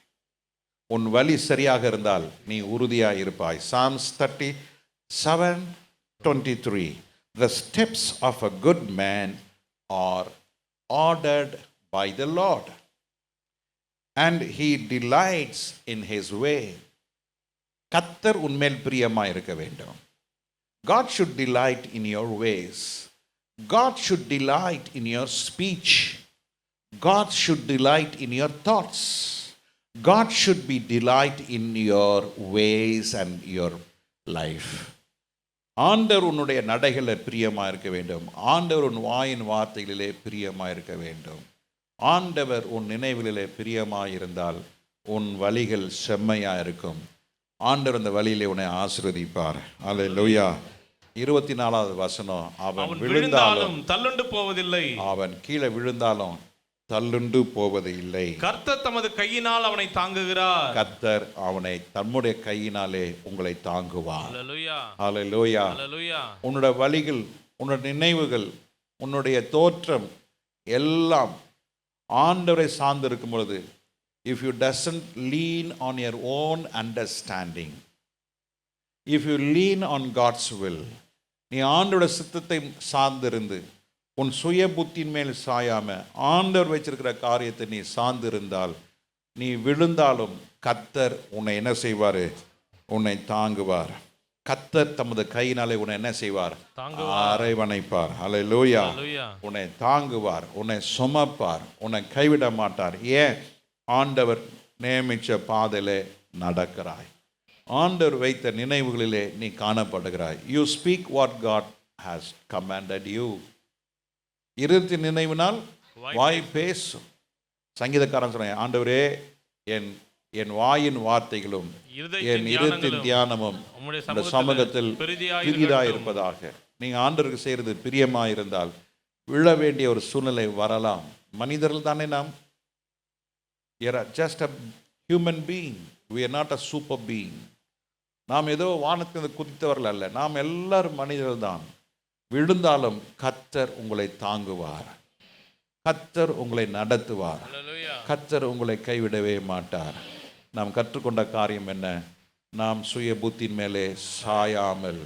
உன் வழி சரியாக இருந்தால் நீ உறுதியாயிருப்பாய். Psalms 37:23. The steps of a good man are ordered by the Lord, and he delights in his way. கர்த்தர் உன்மேல் பிரியமாய் இருக்க வேண்டும். God should delight in your ways. God should delight in your speech. God should delight in your thoughts. God should be delight in your ways and your life. ஆண்டவர் உன்னுடைய நடைகளில் பிரியமாக இருக்க வேண்டும். ஆண்டவர் உன் வாயின் வார்த்தைகளிலே பிரியமாக இருக்க வேண்டும். ஆண்டவர் உன் நினைவுகளிலே பிரியமாக இருந்தால் உன் வழிகள் செம்மையாக இருக்கும். ஆண்டவர் அந்த வழியிலே உன்னை ஆசீர்வதிப்பார். அல்லேலூயா. 24வது வசனம், அவன் அவன் விழுந்தாலும் விழுந்தாலும் தள்ளுண்டு போவதில்லை. அவன் கீழே விழுந்தாலும் தள்ளுண்டு போவது இல்லை. கர்த்தர் தமது கையினால் அவனை தாங்குகிறார். கர்த்தர் அவனை தம்முடைய கையினாலே உங்களை தாங்குவார். ஹல்லேலூயா, ஹல்லேலூயா. ஹல்லேலூயா. உன்னோட வழிகள், உன்னோட நினைவுகள், உன்னுடைய தோற்றம் எல்லாம் ஆண்டவரை சார்ந்து இருக்கும் பொழுது, if you doesn't lean on your own understanding, if you lean on God's will, நீ ஆண்டவருடைய சித்தத்தை சார்ந்திருந்து உன் சுய புத்தியின் மேல் சாயாம ஆண்டவர் வச்சிருக்கிற காரியத்தை நீ சார்ந்திருந்தால், நீ விழுந்தாலும் கர்த்தர் உன்னை என்ன செய்வார்? உன்னை தாங்குவார். கர்த்தர் தமது கையினாலே உன்னை என்ன செய்வார்? அரவணைப்பார். ஹல்லேலூயா. உன்னை தாங்குவார், உன்னை சுமப்பார், உன்னை கைவிட மாட்டார். ஏன்? ஆண்டவர் நியமிச்ச பாதையிலே நடக்கிறாய். ஆண்டவர் வைத்த நினைவுகளிலே நீ காணப்படுகிறாய். You speak what God has commanded you. இருதயத்தின் நினைவினால் வாய் பேசும். சங்கீதக்காரன் சொன்ன, ஆண்டவரே என் என் வாயின் வார்த்தைகளும் என் இருதயத்தின் தியானமும் இந்த சமூகத்தில் பிரியதாய் இருப்பதாக. நீங்கள் ஆண்டவருக்கு செய்கிறது பிரியமாக இருந்தால் விழ வேண்டிய ஒரு சூழ்நிலை வரலாம். மனிதர்கள் தானே நாம். Just a human being, we are not a super being. நாம் ஏதோ வானத்திலிருந்து குதித்தவர்கள் அல்ல, நாம் எல்லாரும் மனிதர்கள் தான். விழுந்தாலும் கர்த்தர் உங்களை தாங்குவார், கர்த்தர் உங்களை நடத்துவார், கர்த்தர் உங்களை கைவிடவே மாட்டார். நாம் கற்றுக்கொண்ட காரியம் என்ன? நாம் சுய புத்தின் மேலே சாயாமல்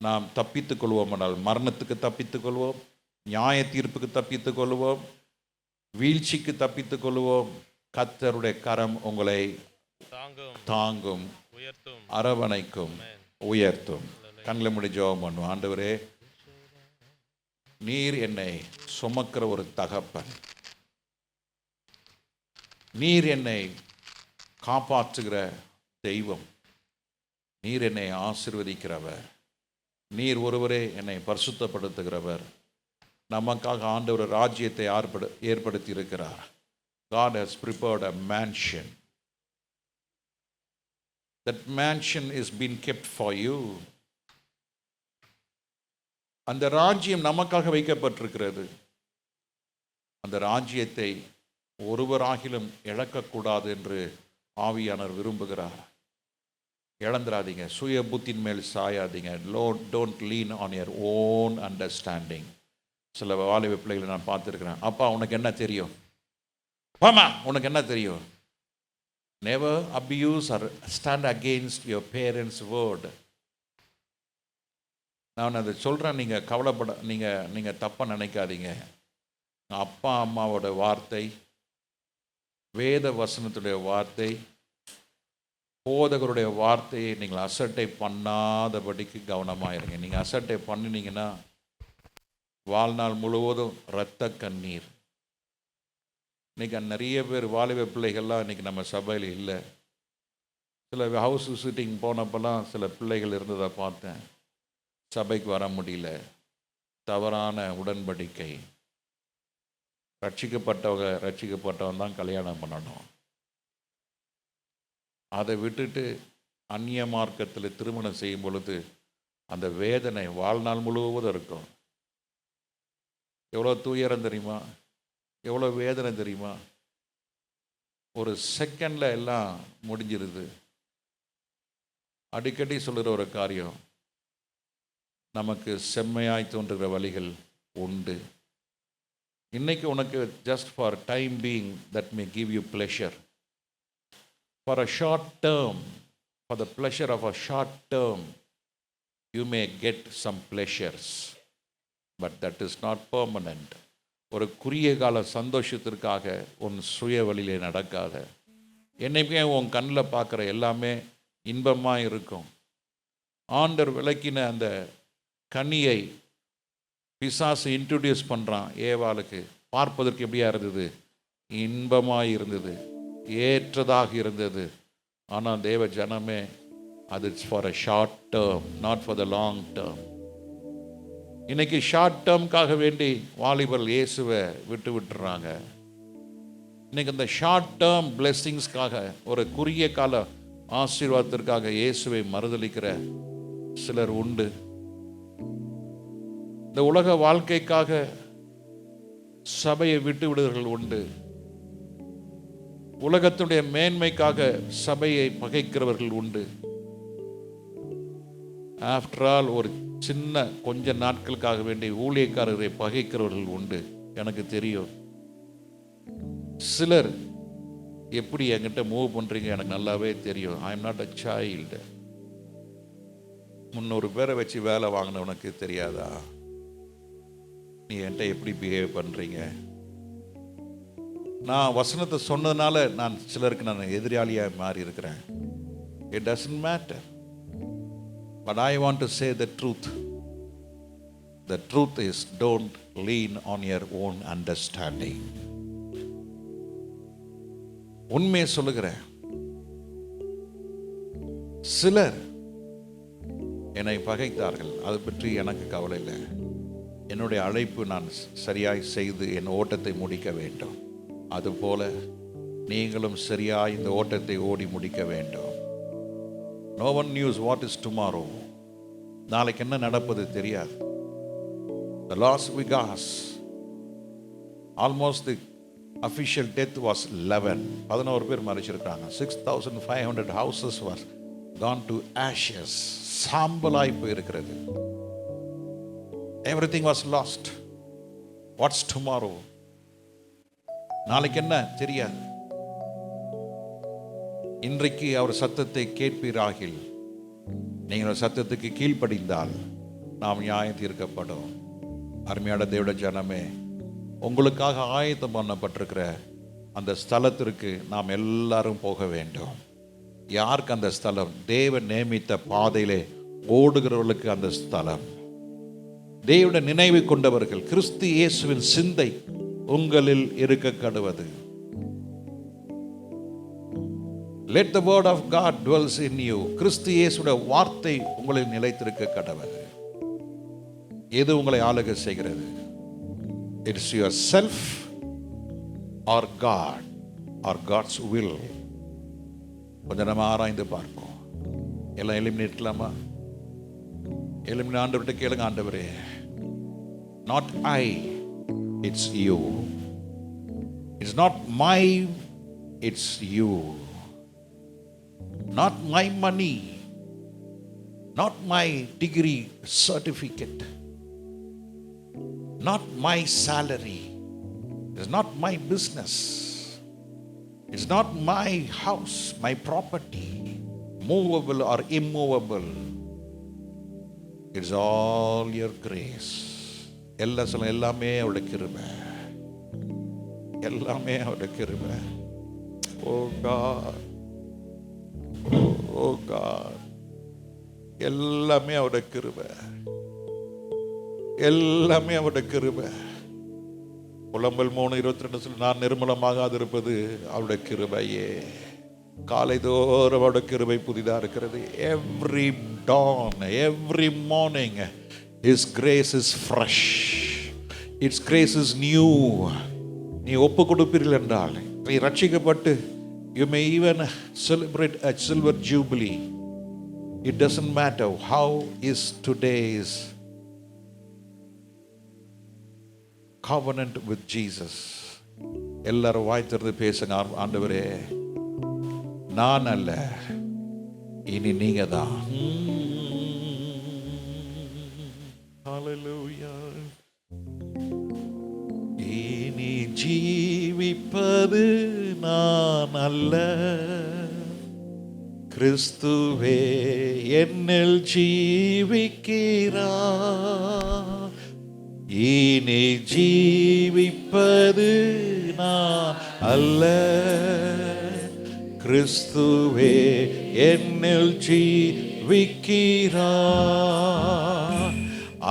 நாம் தப்பித்துக் கொள்வோமானால் மரணத்துக்கு தப்பித்துக் கொள்வோம், நியாய தீர்ப்புக்கு தப்பித்துக் கொள்வோம், வீழ்ச்சிக்கு தப்பித்துக் கொள்வோம். கர்த்தருடைய கரம் உங்களை தாங்கும், அரவணைக்கும், உயர்த்தும். கண்களை மூடி ஜெபம் பண்ணுவோம். ஆண்டவரே, நீர் என்னை சுமக்கிற ஒரு தகப்பன், நீர் என்னை காப்பாற்றுகிற தெய்வம், நீர் என்னை ஆசீர்வதிக்கிறவர், நீர் ஒருவரே என்னை பரிசுத்தப்படுத்துகிறவர். நமக்காக ஆண்டவர் ராஜ்யத்தை ஏற்படுத்தி இருக்கிறார். God has prepared a mansion. That mansion is being kept for you. அந்த ராஜ்யம் நமக்காக வைக்கப்பட்டிருக்கிறது. அந்த ராஜ்யத்தை ஒருவராகிலும் இழக்கக்கூடாது என்று ஆவியானவர் விரும்புகிறார். இழந்துடாதீங்க, சுய புத்தின் மேல் சாயாதீங்க. Don't lean on your own understanding. சில வாலிப பிள்ளைகளை நான் பார்த்துருக்கிறேன். அப்பா உனக்கு என்ன தெரியும்? மாமா உனக்கு என்ன தெரியும்? Never abuse or stand against your parents' word. நான் அதை சொல்கிறேன், நீங்கள் கவலைப்பட, நீங்கள் தப்பாக நினைக்காதீங்க. அப்பா அம்மாவோட வார்த்தை, வேத வசனத்துடைய வார்த்தை, போதகருடைய வார்த்தையை நீங்கள் அசட்டை பண்ணாதபடிக்கு கவனமாக இருங்க. நீங்கள் அசட்டை பண்ணினீங்கன்னா வாழ்நாள் முழுவதும் இரத்த கண்ணீர். இன்றைக்கி நிறைய பேர் வாலிப பிள்ளைகள்லாம் இன்றைக்கி நம்ம சபையில் இல்லை. சில ஹவுஸ் விசிட்டிங் போனப்பெல்லாம் சில பிள்ளைகள் இருந்ததை பார்த்தேன். சபைக்கு வர முடியல, தவறான உடன்படிக்கை. ரட்சிக்கப்பட்டவன் தான் கல்யாணம் பண்ணணும். அதை விட்டுட்டு அந்நிய மார்க்கத்தில் திருமணம் செய்யும் பொழுது அந்த வேதனை வாழ்நாள் முழுவதும் இருக்கும். எவ்வளோ துயரம் தெரியுமா? எவ்வளோ வேதனை தெரியுமா? ஒரு செகண்டில் எல்லாம் முடிஞ்சிருது. அடிக்கடி சொல்கிற ஒரு காரியம், நமக்கு செம்மையாய் தோன்றுகிற வழிகள் உண்டு. இன்னைக்கு உனக்கு just for time being that may give you pleasure. For a short term, for the pleasure of a short term you may get some pleasures, but that is not permanent. ஒரு குறுகிய கால சந்தோஷத்திற்காக உன் சுய வழியிலே நடக்காத. என்னைக்குமே உன் கண்ணில் பார்க்குற எல்லாமே இன்பமாக இருக்கும். ஆண்டவர் விளக்கின அந்த கனியை பிசாசு இன்ட்ரடியூஸ் பண்ணுறான் ஏவாளுக்கு. பார்ப்பதற்கு எப்படியா இருந்தது? இன்பமாக இருந்தது, ஏற்றதாக இருந்தது. ஆனால் தேவ ஜனமே, அது for a short term, not for the long term. இன்னைக்கு ஷார்ட் டேர்முக்காக வேண்டி வாலிபர்கள் இயேசுவை விட்டுறாங்க. இன்னைக்கு இந்த ஷார்ட் டேர்ம் பிளெஸ்ஸிங்ஸ்க்காக, ஒரு குறுகிய கால ஆசீர்வாதத்திற்காக இயேசுவை மறுதலிக்கிற சிலர் உண்டு. இந்த உலக வாழ்க்கைக்காக சபையை விட்டு விடுவர்கள் உண்டு. உலகத்துடைய மேன்மைக்காக சபையை பகைக்கிறவர்கள் உண்டு. ஆஃப்டர் ஆல் ஒரு சின்ன கொஞ்ச நாட்களுக்காக வேண்டிய ஊழியக்காரரை பகைக்கிறவர்கள் உண்டு. எனக்கு தெரியும். சிலர் எப்படி என்கிட்ட மூவ் பண்றீங்க எனக்கு நல்லாவே தெரியும். I am not a child. 300 பேரை வச்சு வேலை வாங்கின உனக்கு தெரியாதா? நீ என்கிட்ட எப்படி பிஹேவ் பண்றீங்க? நான் வசனத்தை சொன்னதுனால நான் சிலருக்கு நான் எதிராளியாக மாறி இருக்கிறேன். It doesn't matter. But I want to say the truth. The truth is, don't lean on your own understanding. உண்மையை சொல்லுகிறேன். சிலர் என்னை பகைத்தார்கள். அதை பற்றி எனக்கு கவலை இல்லை. என்னுடைய அழைப்பு நான் சரியாய் செய்து என் ஓட்டத்தை முடிக்க வேண்டும். அதுபோல நீங்களும் சரியாய் இந்த ஓட்டத்தை ஓடி முடிக்க வேண்டும். No one knows what is tomorrow. நாளைக்கு என்ன நடப்பது தெரியாது. The Las Vegas, almost the official death was 11 பேர் மரிச்சிருக்காங்க. 6,500 houses were gone to ashes. சாம்பலாய் போயிருக்கிறது. Everything was lost. What's tomorrow? நாளைக்கு என்ன தெரியாது. இன்றைக்கு அவர் சத்தத்தை கேட்பீராகில், நீங்கள் சத்தத்துக்கு கீழ்ப்படிந்தால் நாம் நியாயம் தீர்க்கப்படும். அருமையான தேவனுடைய ஜனமே, உங்களுக்காக ஆயத்தம் பண்ணப்பட்டிருக்கிற அந்த ஸ்தலத்திற்கு நாம் எல்லாரும் போக வேண்டும். யாருக்கு அந்த ஸ்தலம்? தேவன் நியமித்த பாதையிலே ஓடுகிறவர்களுக்கு அந்த ஸ்தலம். தேவனுடைய நினைவை கொண்டவர்கள், கிறிஸ்து இயேசுவின் சிந்தை உங்களில் இருக்க கடவது. Let the word of God dwells in you. கிறிஸ்து இயேசுடைய வார்த்தை உங்களில் நிலைத்திருக்க கடவது. எது உங்களை ஆளுகை செய்கிறது? It's yourself or God or God's will. கொஞ்சம் நம்ம ஆராய்ந்து பார்ப்போம். எல்லாம் எலிமினேட்லாமா? எலிமினேட் ஆண்டவர்கிட்ட கேளுங்க. ஆண்டவரே, not I, it's you. It's not my, it's you. Not my money, not my degree certificate, not my salary. It's not my business. It's not my house, my property, movable or immovable. It's all your grace. எல்லாமே அவருடைய கிருபை. எல்லாமே அவருடைய கிருபை. Oh God, oh God, எல்லாமே அவருடைய கிருபை. எல்லாமே அவருடைய கிருபை. புலம்பல் 3:22 நான் நிர்மலமாகாது இருப்பது அவருடைய கிருபையே. காலைதோறும் அவருடைய கிருபை புதிதா இருக்கிறது. Every dawn, every morning, His grace is fresh. His grace is new. நீ ஒப்பு கொடுப்பீர்கள் என்றால், நீ ரட்சிக்கப்பட்டு, you may even celebrate a silver jubilee. It doesn't matter how is today's covenant with Jesus. எல்லாரும் வாய் திறந்து பேசுங்க. ஆண்டவரே, நான் அல்ல, இனி நீங்க தான். Hallelujah. இனி ஜீவிப்பது நான் அல்ல, கிறிஸ்துவே என்னில் ஜீவிக்கிறார். இனி ஜீவிப்பது நான் அல்ல, கிறிஸ்துவே என்னில் ஜீவிக்கிறார்.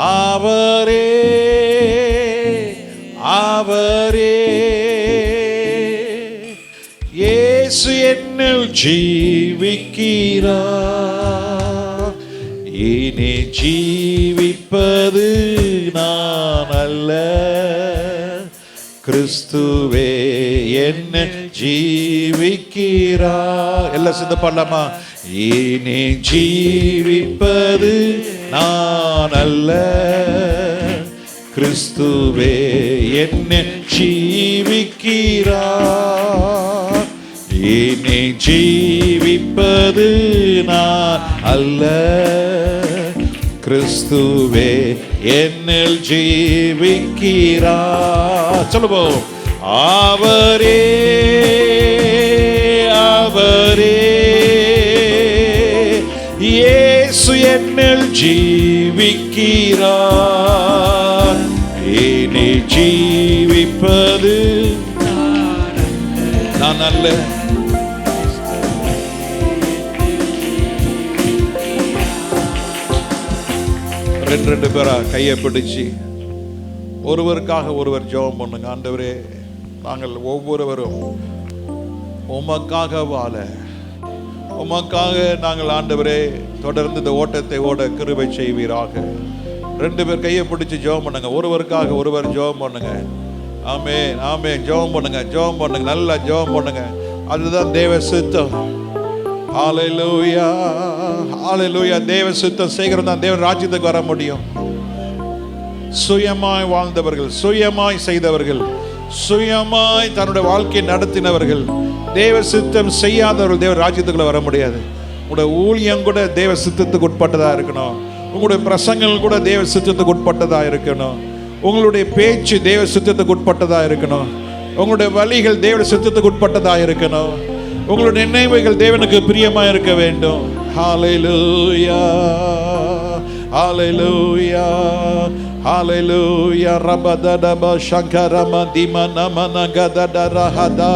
அவரே அவரே இயேசு என்னில் ஜீவிக்கிறார். இனி ஜீவிப்பது நான் அல்ல, கிறிஸ்துவே என்னில் ஜீவிக்கிறார். எல்லாம் சிந்த பண்ணலாமா? இனி ஜீவிப்பது நான் அல்ல, கிறிஸ்துவே என்னை ஜீவிக்கிறார். என்னை ஜீவிப்பது நான் அல்ல, கிறிஸ்துவே என்னில் ஜீவிக்கிறார். சொல்லுவோம். அவரே அவரே இயேசு என்னில் ஜீவிக்கிறார். என்னை ஜீவிப்பது நான் அல்ல. ரெண்டு பேரா கையை பிடிச்சு ஒருவருக்காக ஒருவர் ஜெபம் பண்ணுங்க. ஆண்டவரே, நாங்கள் ஒவ்வொருவரும் உமக்காக வாழ, உமக்காக நாங்கள் ஆண்டவரே தொடர்ந்து இந்த ஓட்டத்தை ஓட கிருபை செய்வீராக. ரெண்டு பேர் கையை பிடிச்சு ஜெபம் பண்ணுங்க. ஒருவருக்காக ஒருவர் ஜெபம் பண்ணுங்க. ஆமென் ஆமென். ஜெபம் பண்ணுங்க, ஜெபம் பண்ணுங்க, நல்லா ஜெபம் பண்ணுங்க. அதுதான் தேவ சித்தம். ஹல்லேலூயா ஹல்லேலூயா. தேவ சித்தம் செய்கிறது தான் தேவ ராஜ்யத்துக்கு வர முடியும். சுயமாய் வாழ்ந்தவர்கள், சுயமாய் செய்தவர்கள், சுயமாய் தன்னுடைய வாழ்க்கையை நடத்தினவர்கள், தேவ சித்தம் செய்யாதவர்கள் தேவ ராஜ்யத்துக்குள்ள வர முடியாது. உங்களுடைய ஊழியம் கூட தேவ சித்தத்துக்கு உட்பட்டதா இருக்கணும். உங்களுடைய பிரசங்கள் கூட தேவ சித்தத்துக்கு உட்பட்டதா இருக்கணும். உங்களுடைய பேச்சு தேவ சித்தத்துக்கு உட்பட்டதா இருக்கணும். உங்களுடைய வழிகள் தேவ சித்தத்துக்கு உட்பட்டதா இருக்கணும். உங்களுடைய நினைவுகள் தேவனுக்கு பிரியமா இருக்க வேண்டும். ஹல்லேலூயா ஹல்லேலூயா ஹல்லேலூயா. ரபதடப ஷங்கரம திமனமனகதடரஹதா.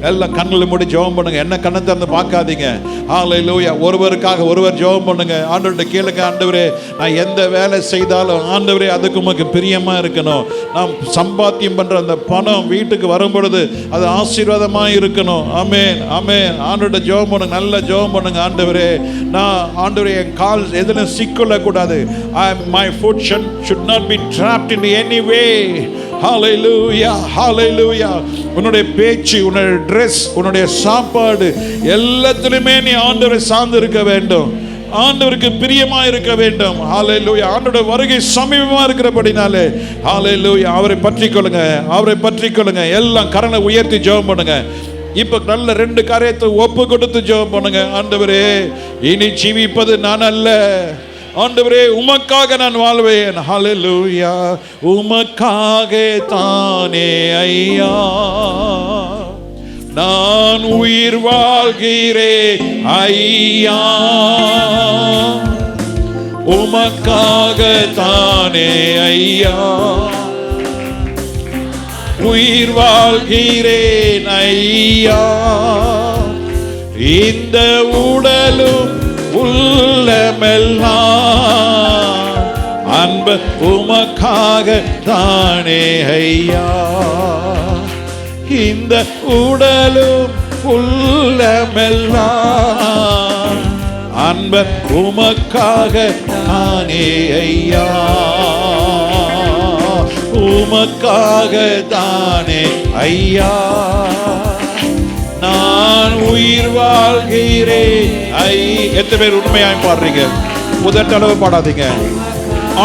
எல்லாம் கண்களை மூடி ஜெபம் பண்ணுங்க. என்ன கண்ணை திறந்து பார்க்காதீங்க. ஹல்லேலூயா. ஒருவருக்காக ஒருவர் ஜெபம் பண்ணுங்க. ஆண்டவர்கிட்ட கேளுங்க. ஆண்டவரே, நான் எந்த வேலை செய்தாலும் ஆண்டவரே அதுக்கு உமக்கு பிரியமா இருக்கணும். நாம் சம்பாத்தியம் பண்ற அந்த பணம் வீட்டுக்கு வரும் பொழுது அது ஆசீர்வாதமா இருக்கணும். ஆமென் ஆமென். ஆண்டவர்கிட்ட ஜெபம் பண்ணுங்க. நல்ல ஜெபம் பண்ணுங்க. ஆண்டவரே, நான் ஆண்டவரே என் கால் எதுல சிக்கொள்ள கூடாது. My foot should not be trapped in any way. Hallelujah hallelujah. உன்னுடைய பேச்சு, உன்னுடைய ட்ரெஸ், உன்னுடைய சாப்பாடு எல்லாத்திலுமே நீ ஆண்டவரை சார்ந்து இருக்க வேண்டும். ஆண்டவருக்கு பிரியமா இருக்க வேண்டும். ஹல்லேலூயா. ஆண்டவருடைய வருகை சமீபமா இருக்கிறபடினாலே ஹல்லேலூயா அவரை பற்றிக் கொள்ளுங்க, அவரை பற்றிக் கொள்ளுங்க. எல்லாம் கரங்களை உயர்த்தி ஜெபம் பண்ணுங்க. இப்ப நல்ல ரெண்டு காரியத்தை ஒப்பு கொடுத்து ஜெபம் பண்ணுங்க. ஆண்டவரே, இனி ஜீவிப்பது நான் அல்ல, ஆண்டவரே உமக்காக நான் வாழ்வேன். ஹல்லேலூயா. உமக்காக தானே ஐயா நான் உயிர் வாழ்கிறேன் ஐயா, உமக்காக தானே ஐயா உயிர் வாழ்கிறேன் ஐயா. இந்த உடலும் உள்ளமெல்லாம் அன்பு உமக்காக தானே ஐயா. இந்த உடலும் உள்ளமெல்லாம் அன்பு உமக்காக தானே ஐயா, உமக்காக தானே ஐயா நான் உயிர் வாழ்கிறேன். எத்தனை பேர் உண்மையாய் பாடுறீங்க? முதட்டளவு பாடாதீங்க.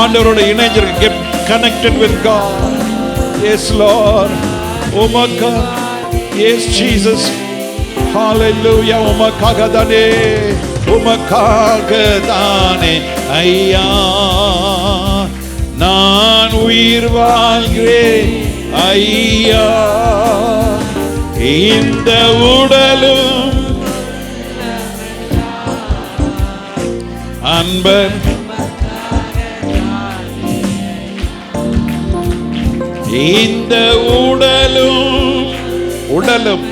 ஆண்டவரோட இணைஞ்சிருக்க. Get connected with God. Yes Lord. உமக்கா. Yes Jesus. Hallelujah. உமக்காக தானே, உமக்காக தானே ஐயா நான் உயிர் வாழ்கிறேன் ஐயா. இந்த உடலும் அன்பன் இந்த உடலும் உள்ளமும்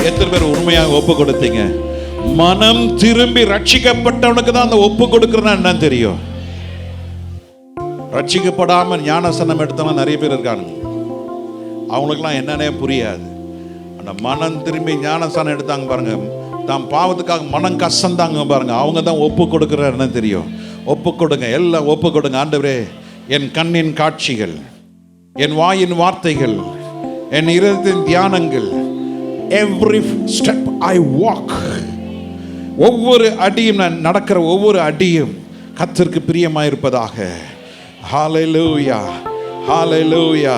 எத்தனை பேர் உண்மையாக ஒப்பு கொடுத்தீங்க? மனம் திரும்பி ரட்சிக்கப்பட்டவனுக்கு தான் அந்த ஒப்பு கொடுக்கறதுனா என்னன்னு தெரியும். ரட்சிக்கப்படாம ஞானசனம் எடுத்தவங்க நிறைய பேர் இருக்காங்க. அவங்களுக்குலாம் என்னன்னே புரியாது. அந்த மனம் திரும்பி ஞானசனம் எடுத்தாங்க பாருங்க, தான் பாவத்துக்காக மனம் கசந்தாங்க பாருங்க, அவங்க தான் ஒப்பு கொடுக்குற என்ன தெரியும். ஒப்பு கொடுங்க, எல்லாம் ஒப்பு கொடுங்க. ஆண்டவரே, என் கண்ணின் காட்சிகள், என் வாயின் வார்த்தைகள், என் இருதயத்தின் தியானங்கள், every step I walk, ஒவ்வொரு அடியும், நான் நடக்கிற ஒவ்வொரு அடியும் கர்த்தருக்கு பிரியமாயிருப்பதாக. ஹல்லேலூயா, ஹல்லேலூயா,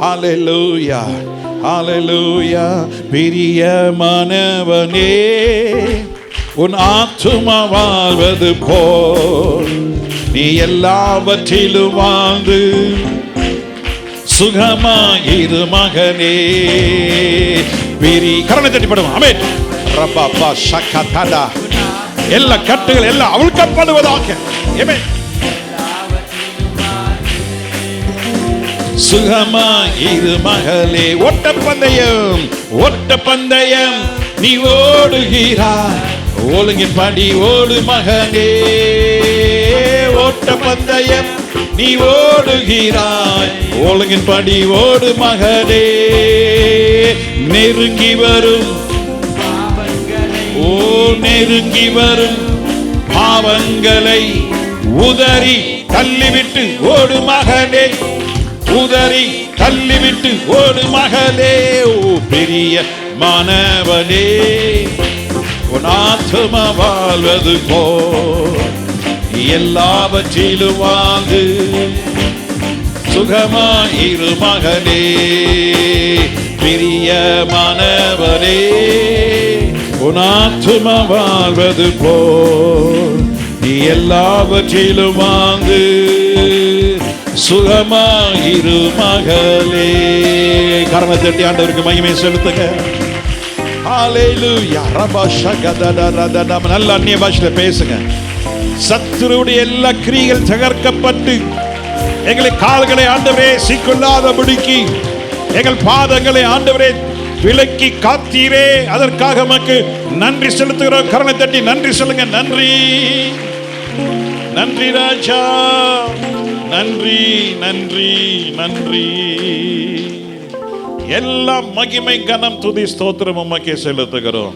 ஹல்லேலூயா, ஹல்லேலூயா. பிரியமானவனே, உன் ஆத்துமா வாழ்வது போல் நீ எல்லாவற்றிலும் வாழ்ந்து சுகமாயிரு மகனே. கரணை தட்டிப்படும். ஆமென். ரப்பா ஷக்கதா. எல்லா கட்டுகள் எல்லாம் அவிழ்க்கப்படுவதாக. ஆமென். சுகமாயிரு மகளே. ஓட்டப்பந்தயம், ஓட்டப்பந்தயம் நீ ஓடுகிறாய், ஒழுங்கின் படி ஓடு மகனே. ஓட்டப்பந்தயம் நீ ஓடுகிறாய், ஒழுங்கின் படி ஓடு மகனே. நெருங்கி வரும், ஓ நெருங்கி வரும் பாவங்களை உதறி தள்ளிவிட்டு ஓடு மகனே. உதறி தள்ளிவிட்டு ஓடு மகளே. ஓ பெரிய மாணவனே, உன் ஆத்துமா வாழ்வது போல் எல்லாவற்றிலும் வாழ்ந்து சுகமாயிரு மகனே. பிரியமானவனே, உன் ஆத்துமா வாழ்வது போல் நீ எல்லாவற்றிலும் வாழ்ந்து சுகமாயிரு மகளே. கரங்களை தட்டி ஆண்டவருக்கு மகிமை செலுத்துங்க. ஹல்லேலூயா. ரபா ஷகததததத. நல்ல அந்நிய பாஷையில பேசுங்க. சத்துருடைய எல்லா கிரியைகள் தகர்க்கப்பட்டு எங்களை கால்களை ஆண்டவரே சிக்கொள்ளாதபடிக்கு எங்கள் பாதங்களை ஆண்டவரே விலக்கி காத்தீரே, அதற்காக உமக்கு நன்றி செலுத்துகிறோம். கரங்களை தட்டி நன்றி சொல்லுங்க. நன்றி, நன்றி ராஜா, நன்றி, நன்றி, நன்றி. எல்லா மகிமை கனம் துதி ஸ்தோத்திரம் உமக்கே செலுத்துகிறோம்.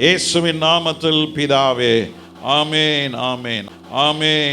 இயேசுவின் நாமத்தில் பிதாவே. ஆமென், ஆமென், ஆமென்.